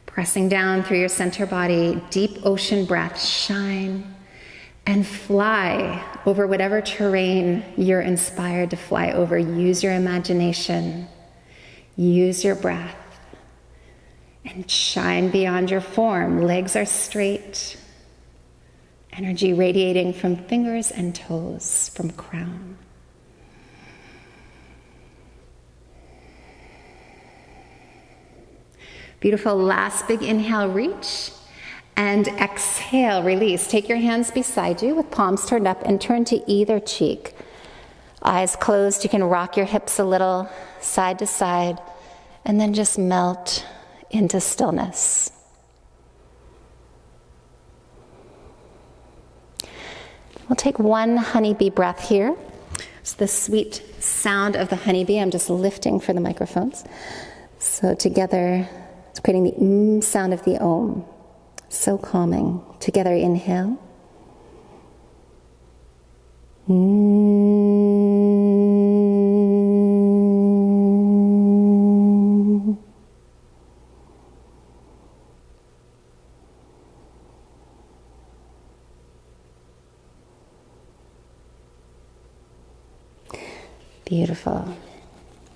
Pressing down through your center body, deep ocean breath, shine and fly over whatever terrain you're inspired to fly over. Use your imagination, use your breath, and shine beyond your form. Legs are straight, energy radiating from fingers and toes, from crown. Beautiful. Last big inhale, reach. And exhale, release. Take your hands beside you with palms turned up and turn to either cheek. Eyes closed. You can rock your hips a little side to side and then just melt into stillness. We'll take one honeybee breath here. It's the sweet sound of the honeybee. I'm just lifting for the microphones. So together, it's creating the sound of the Om. So calming. Together, inhale. Beautiful.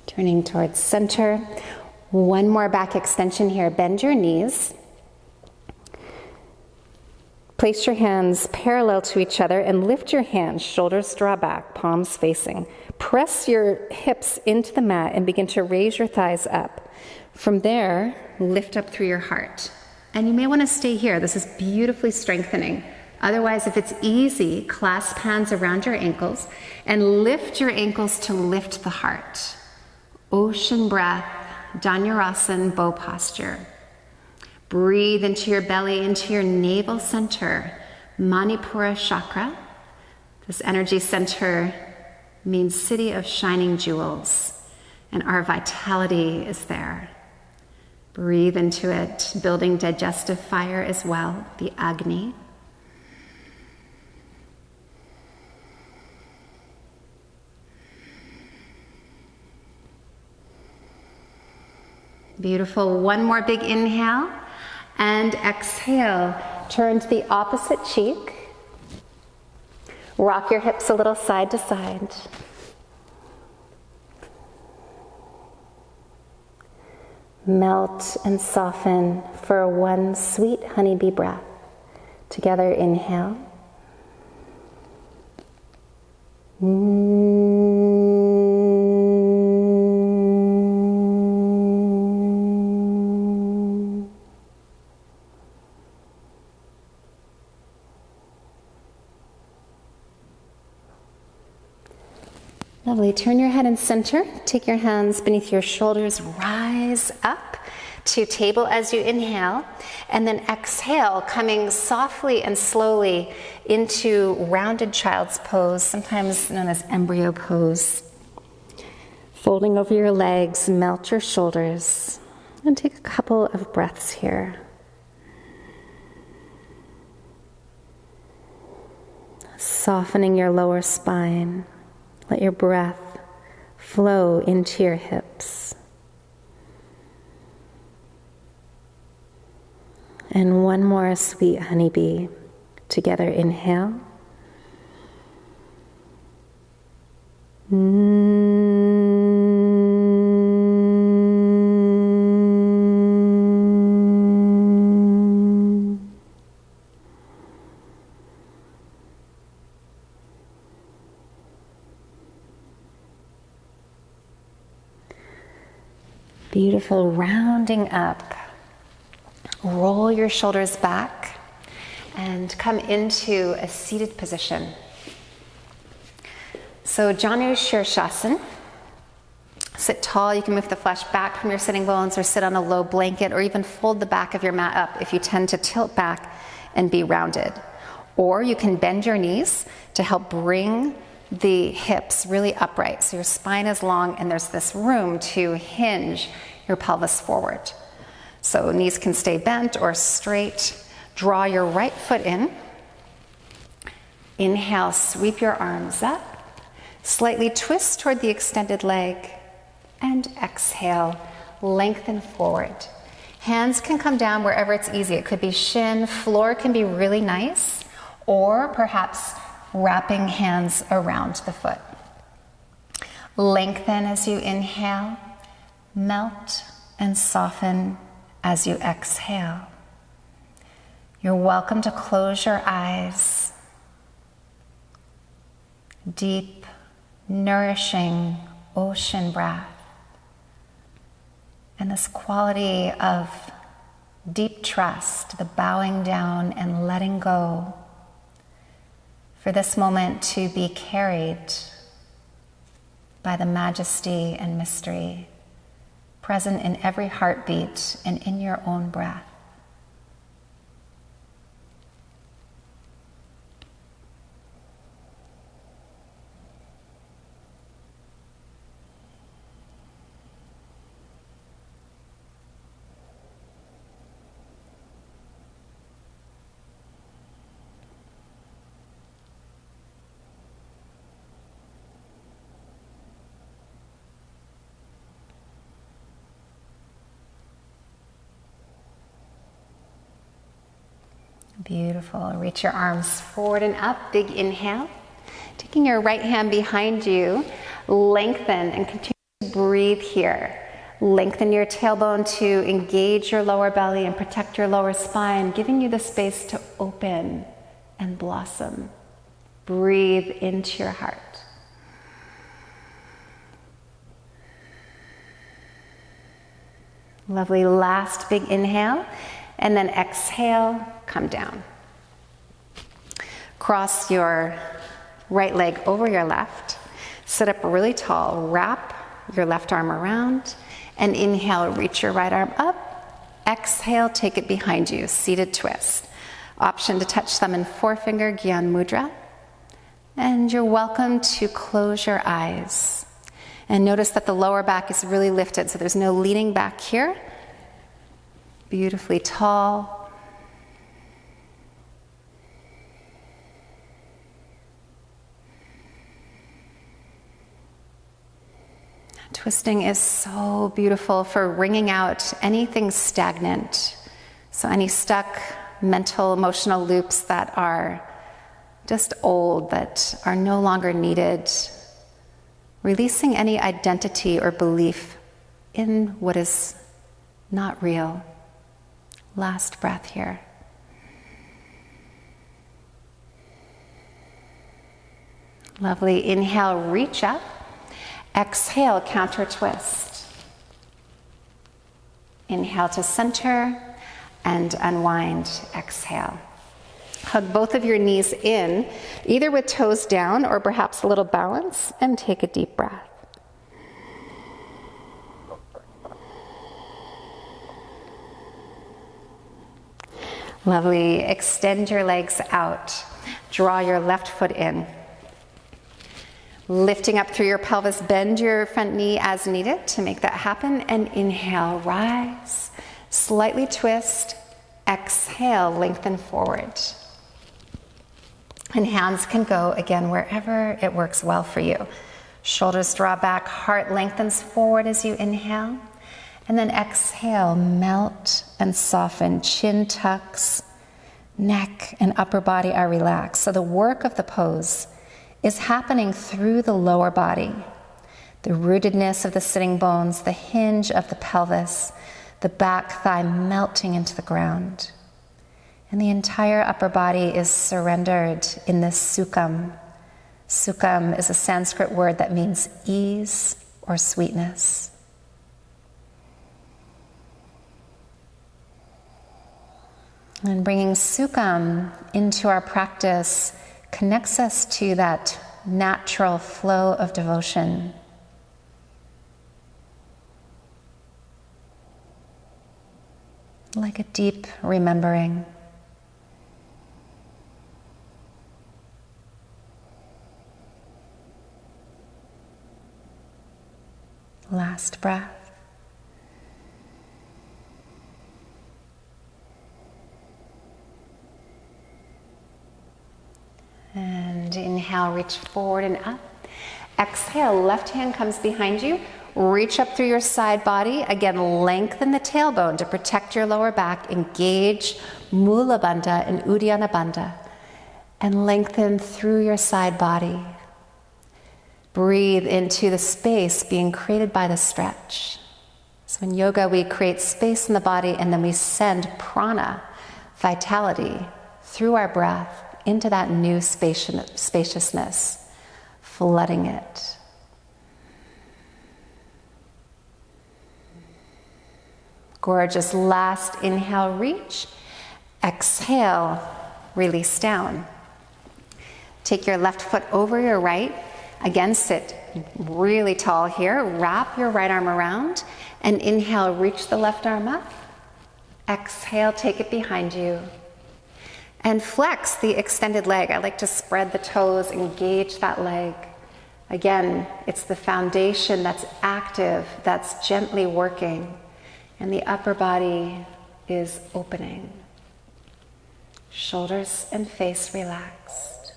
Turning towards center. One more back extension here. Bend your knees. Place your hands parallel to each other and lift your hands, shoulders draw back, palms facing. Press your hips into the mat and begin to raise your thighs up. From there, lift up through your heart. And you may want to stay here. This is beautifully strengthening. Otherwise, if it's easy, clasp hands around your ankles and lift your ankles to lift the heart. Ocean breath, Dhanurasana, bow posture. Breathe into your belly, into your navel center. Manipura Chakra. This energy center means city of shining jewels, and our vitality is there. Breathe into it, building digestive fire as well, the Agni. Beautiful. One more big inhale and exhale. Turn to the opposite cheek. Rock your hips a little side to side. Melt and soften for one sweet honeybee breath. Together, inhale. Lovely. Turn your head and center. Take your hands beneath your shoulders. Rise up to table as you inhale. And then exhale, coming softly and slowly into rounded child's pose, sometimes known as embryo pose. Folding over your legs, melt your shoulders. And take a couple of breaths here. Softening your lower spine. Let your breath flow into your hips. And one more sweet honeybee. Together, inhale. Beautiful. Rounding up. Roll your shoulders back and come into a seated position. So Janu Shirshasana. Sit tall. You can move the flesh back from your sitting bones or sit on a low blanket or even fold the back of your mat up if you tend to tilt back and be rounded. Or you can bend your knees to help bring the hips really upright. So your spine is long and there's this room to hinge your pelvis forward. So knees can stay bent or straight. Draw your right foot in. Inhale, sweep your arms up. Slightly twist toward the extended leg. And exhale, lengthen forward. Hands can come down wherever it's easy. It could be shin, floor can be really nice, or perhaps wrapping hands around the foot. Lengthen as you inhale, melt and soften as you exhale. You're welcome to close your eyes. Deep, nourishing ocean breath. And this quality of deep trust, the bowing down and letting go, for this moment to be carried by the majesty and mystery present in every heartbeat and in your own breath. Beautiful. Reach your arms forward and up. Big inhale. Taking your right hand behind you, lengthen and continue to breathe here. Lengthen your tailbone to engage your lower belly and protect your lower spine, giving you the space to open and blossom. Breathe into your heart. Lovely. Last big inhale. And then exhale, come down. Cross your right leg over your left. Sit up really tall. Wrap your left arm around. And inhale, reach your right arm up. Exhale, take it behind you. Seated twist. Option to touch thumb and forefinger, Gyan Mudra. And you're welcome to close your eyes. And notice that the lower back is really lifted, so there's no leaning back here. Beautifully tall. Twisting is so beautiful for wringing out anything stagnant. So any stuck mental, emotional loops that are just old, that are no longer needed. Releasing any identity or belief in what is not real. Last breath here. Lovely. Inhale, reach up. Exhale, counter twist. Inhale to center and unwind. Exhale. Hug both of your knees in, either with toes down or perhaps a little balance, and take a deep breath. Lovely. Extend your legs out. Draw your left foot in. Lifting up through your pelvis, bend your front knee as needed to make that happen. And inhale, rise. Slightly twist. Exhale, lengthen forward. And hands can go, again, wherever it works well for you. Shoulders draw back, heart lengthens forward as you inhale. And then exhale, melt and soften. Chin tucks, neck and upper body are relaxed. So the work of the pose is happening through the lower body. The rootedness of the sitting bones, the hinge of the pelvis, the back thigh melting into the ground. And the entire upper body is surrendered in this sukham. Sukham is a Sanskrit word that means ease or sweetness. And bringing sukham into our practice connects us to that natural flow of devotion. Like a deep remembering. Last breath. And inhale, reach forward and up. Exhale, left hand comes behind you. Reach up through your side body. Again, lengthen the tailbone to protect your lower back. Engage Mula Bandha and Uddiyana Bandha. And lengthen through your side body. Breathe into the space being created by the stretch. So in yoga, we create space in the body and then we send prana, vitality, through our breath into that new spaciousness, flooding it. Gorgeous. Last inhale, reach. Exhale, release down. Take your left foot over your right. Again, sit really tall here. Wrap your right arm around and inhale, reach the left arm up. Exhale, take it behind you. And flex the extended leg. I like to spread the toes, engage that leg. Again, it's the foundation that's active, that's gently working. And the upper body is opening. Shoulders and face relaxed.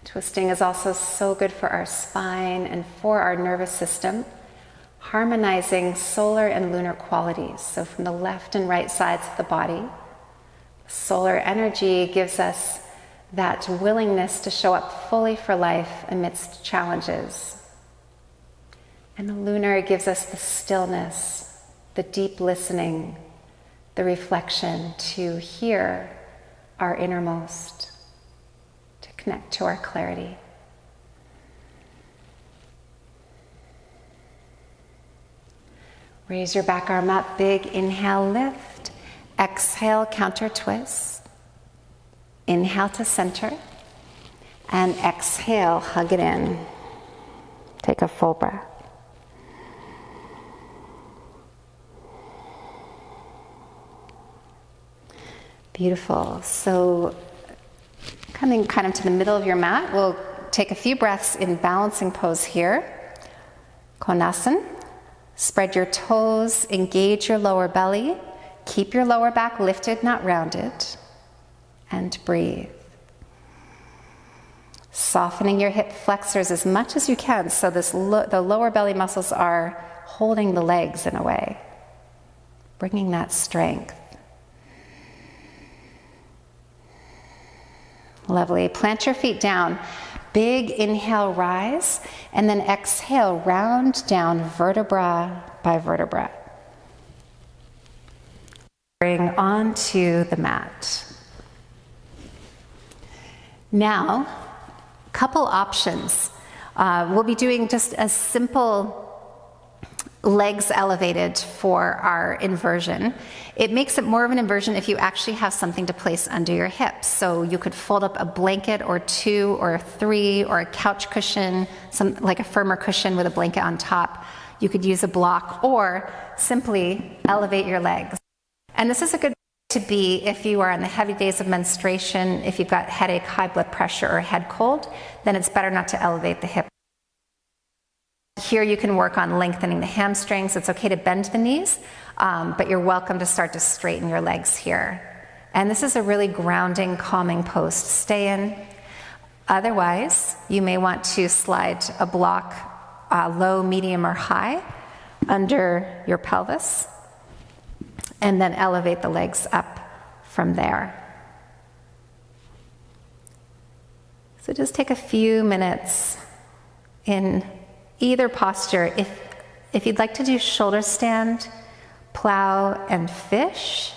Twisting is also so good for our spine and for our nervous system. Harmonizing solar and lunar qualities. So from the left and right sides of the body, solar energy gives us that willingness to show up fully for life amidst challenges. And the lunar gives us the stillness, the deep listening, the reflection to hear our innermost, to connect to our clarity. Raise your back arm up, big inhale, lift. Exhale, counter twist. Inhale to center. And exhale, hug it in. Take a full breath. Beautiful. So coming kind of to the middle of your mat, we'll take a few breaths in balancing pose here. Konasana. Spread your toes, engage your lower belly. Keep your lower back lifted, not rounded. And breathe. Softening your hip flexors as much as you can so the lower belly muscles are holding the legs in a way. Bringing that strength. Lovely. Plant your feet down. Big inhale, rise, and then exhale, round down vertebra by vertebra. Bring onto the mat. Now, couple options. We'll be doing just a simple legs elevated for our inversion. It makes it more of an inversion if you actually have something to place under your hips. So you could fold up a blanket or two or three or a couch cushion, like a firmer cushion with a blanket on top. You could use a block or simply elevate your legs. And this is a good to be if you are on the heavy days of menstruation, if you've got headache, high blood pressure, or head cold, then it's better not to elevate the hip. Here you can work on lengthening the hamstrings. It's okay to bend the knees, but you're welcome to start to straighten your legs here. And this is a really grounding, calming pose to stay in. Otherwise, you may want to slide a block low, medium, or high under your pelvis, and then elevate the legs up from there. So just take a few minutes in either posture. If you'd like to do shoulder stand, plow, and fish,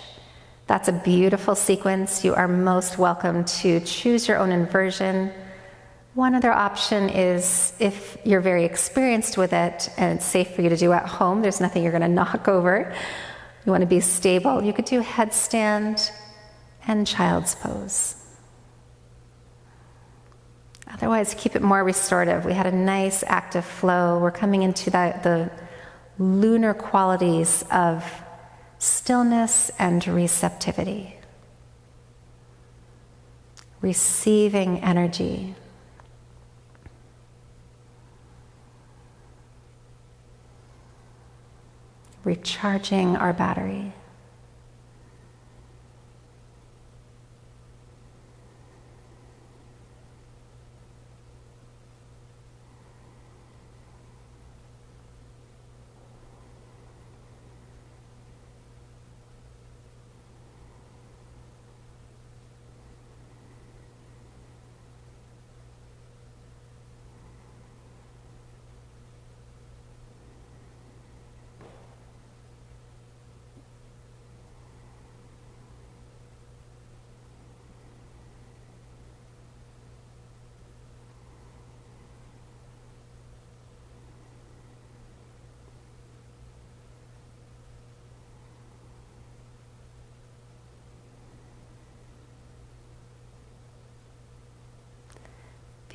that's a beautiful sequence. You are most welcome to choose your own inversion. One other option is if you're very experienced with it and it's safe for you to do at home, there's nothing you're going to knock over. You want to be stable. You could do headstand and child's pose. Otherwise, keep it more restorative. We had a nice active flow. We're coming into the lunar qualities of stillness and receptivity. Receiving energy. Recharging our battery.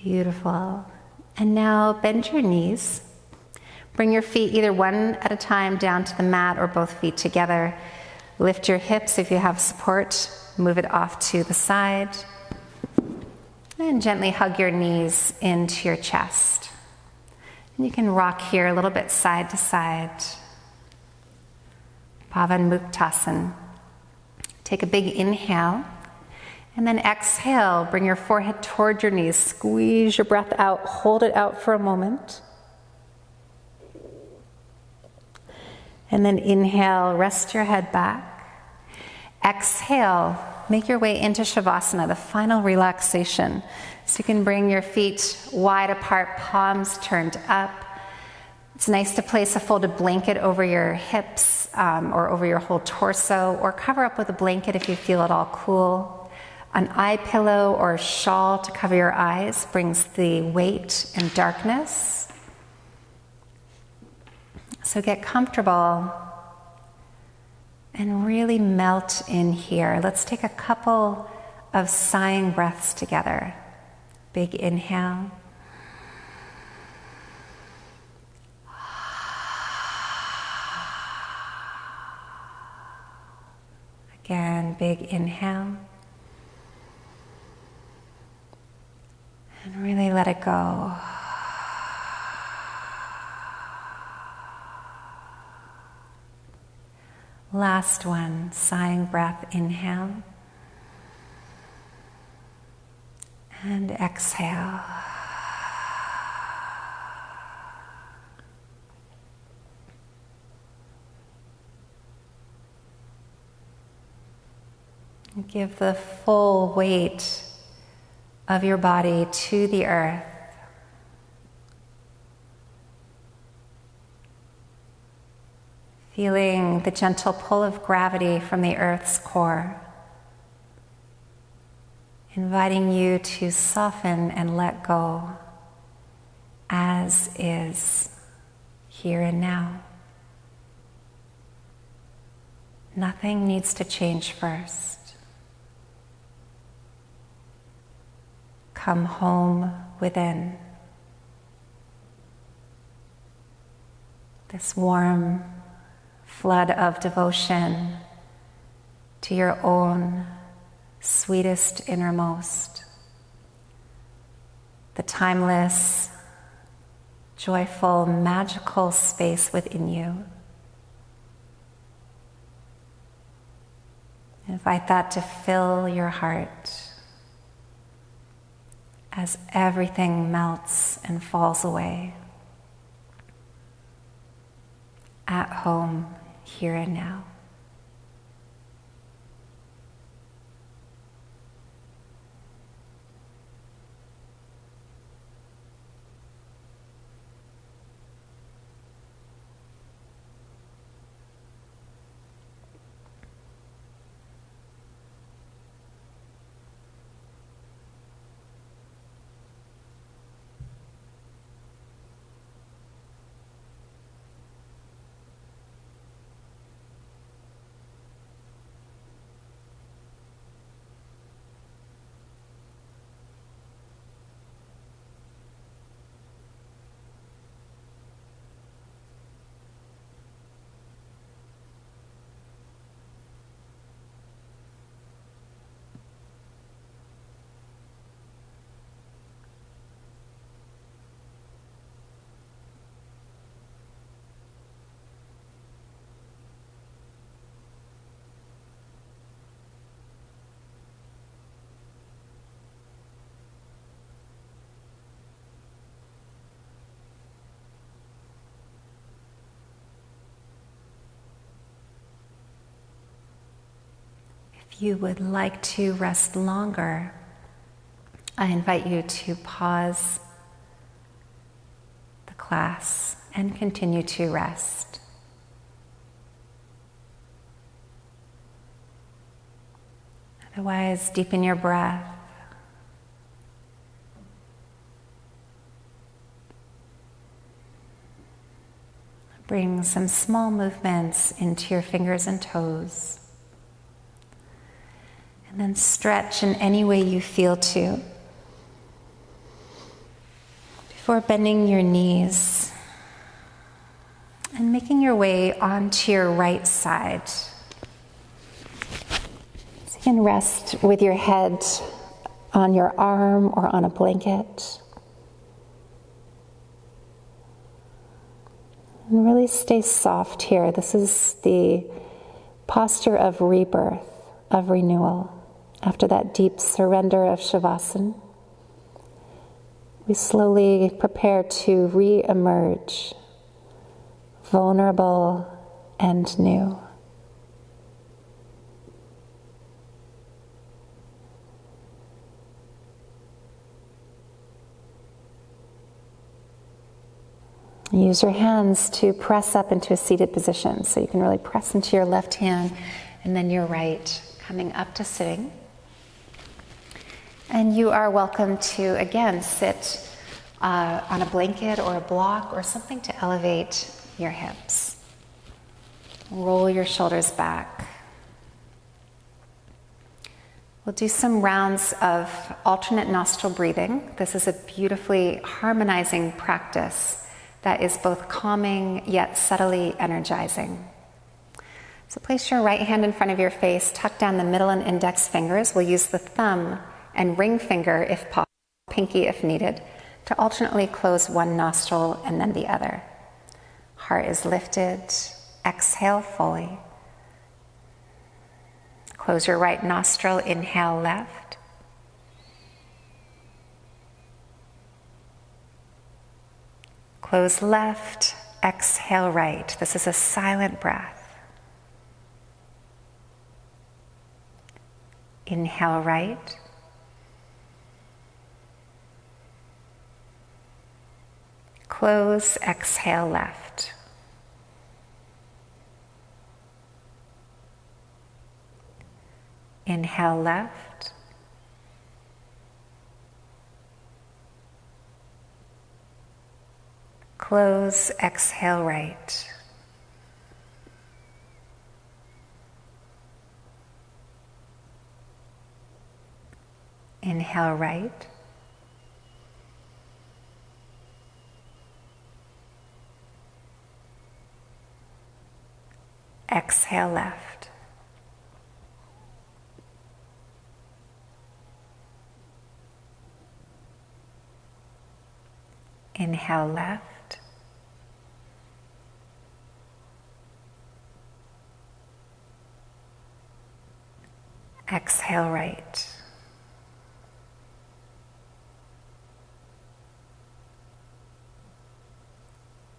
Beautiful. And now bend your knees. Bring your feet either one at a time down to the mat or both feet together. Lift your hips if you have support. Move it off to the side. And gently hug your knees into your chest. And you can rock here a little bit side to side. Pavanmuktasana. Take a big inhale. And then exhale, bring your forehead toward your knees. Squeeze your breath out. Hold it out for a moment. And then inhale, rest your head back. Exhale, make your way into Shavasana, the final relaxation. So you can bring your feet wide apart, palms turned up. It's nice to place a folded blanket over your hips or over your whole torso, or cover up with a blanket if you feel at all cool. An eye pillow or shawl to cover your eyes brings the weight and darkness. So get comfortable and really melt in here. Let's take a couple of sighing breaths together. Big inhale. Again, big inhale. And really let it go. Last one, sighing breath, inhale. And exhale. And give the full weight of your body to the earth. Feeling the gentle pull of gravity from the earth's core, inviting you to soften and let go as is, here and now. Nothing needs to change first. Come home within. This warm flood of devotion to your own sweetest innermost. The timeless, joyful, magical space within you. Invite that to fill your heart as everything melts and falls away. At home, here and now. If you would like to rest longer, I invite you to pause the class and continue to rest. Otherwise, deepen your breath. Bring some small movements into your fingers and toes. And then stretch in any way you feel to. Before bending your knees and making your way onto your right side. So you can rest with your head on your arm or on a blanket. And really stay soft here. This is the posture of rebirth, of renewal. After that deep surrender of Shavasana, we slowly prepare to re-emerge, vulnerable and new. Use your hands to press up into a seated position. So you can really press into your left hand and then your right, coming up to sitting. And you are welcome to, again, sit on a blanket or a block or something to elevate your hips. Roll your shoulders back. We'll do some rounds of alternate nostril breathing. This is a beautifully harmonizing practice that is both calming yet subtly energizing. So place your right hand in front of your face, tuck down the middle and index fingers. We'll use the thumb and ring finger if possible, pinky if needed, to alternately close one nostril and then the other. Heart is lifted. Exhale fully. Close your right nostril, inhale left. Close left, exhale right. This is a silent breath. Inhale right. Close, exhale left. Inhale left. Close, exhale right. Inhale right. Exhale left. Inhale left. Exhale right.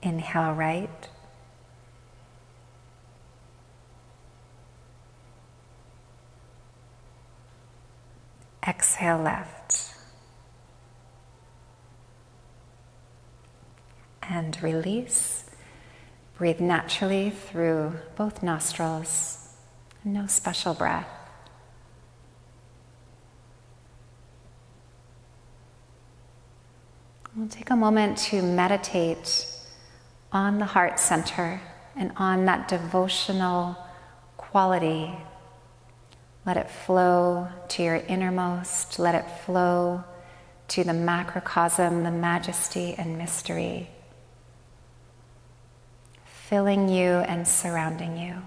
Inhale right. Exhale left. And release. Breathe naturally through both nostrils. No special breath. We'll take a moment to meditate on the heart center and on that devotional quality. Let it flow to your innermost. Let it flow to the macrocosm, the majesty and mystery, filling you and surrounding you.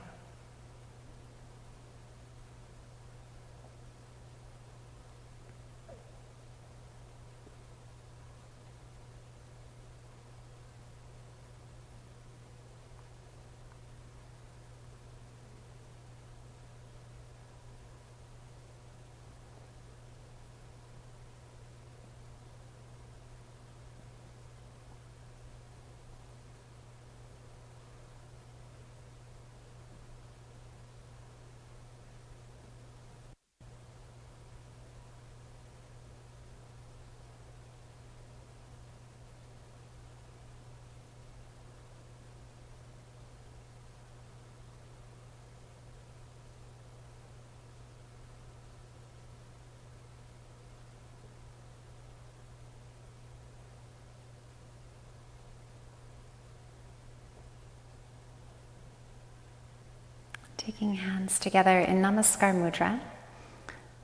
Taking hands together in Namaskar Mudra,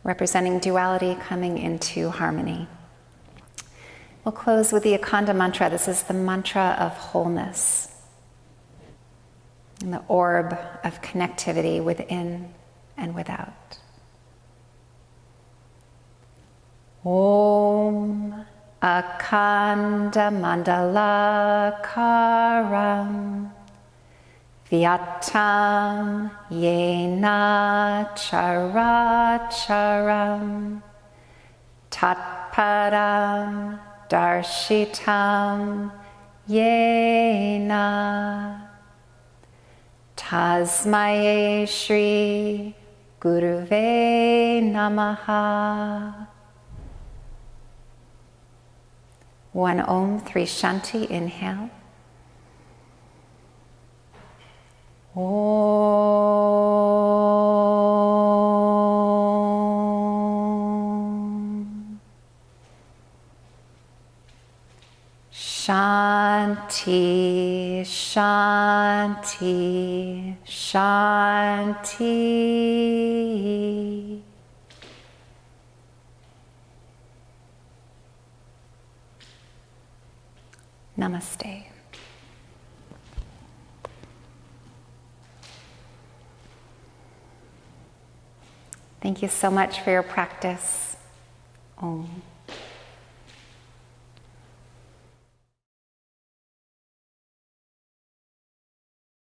representing duality coming into harmony. We'll close with the Akanda Mantra. This is the mantra of wholeness and the orb of connectivity within and without. Om Akanda Mandalakaram Vyatam Yena Characharam Tatparam Darshitam Yena Tasmaye Shri Guruve Namaha. One Om, three Shanti, inhale. Om. Shanti, Shanti, Shanti. Namaste. Thank you so much for your practice. Om.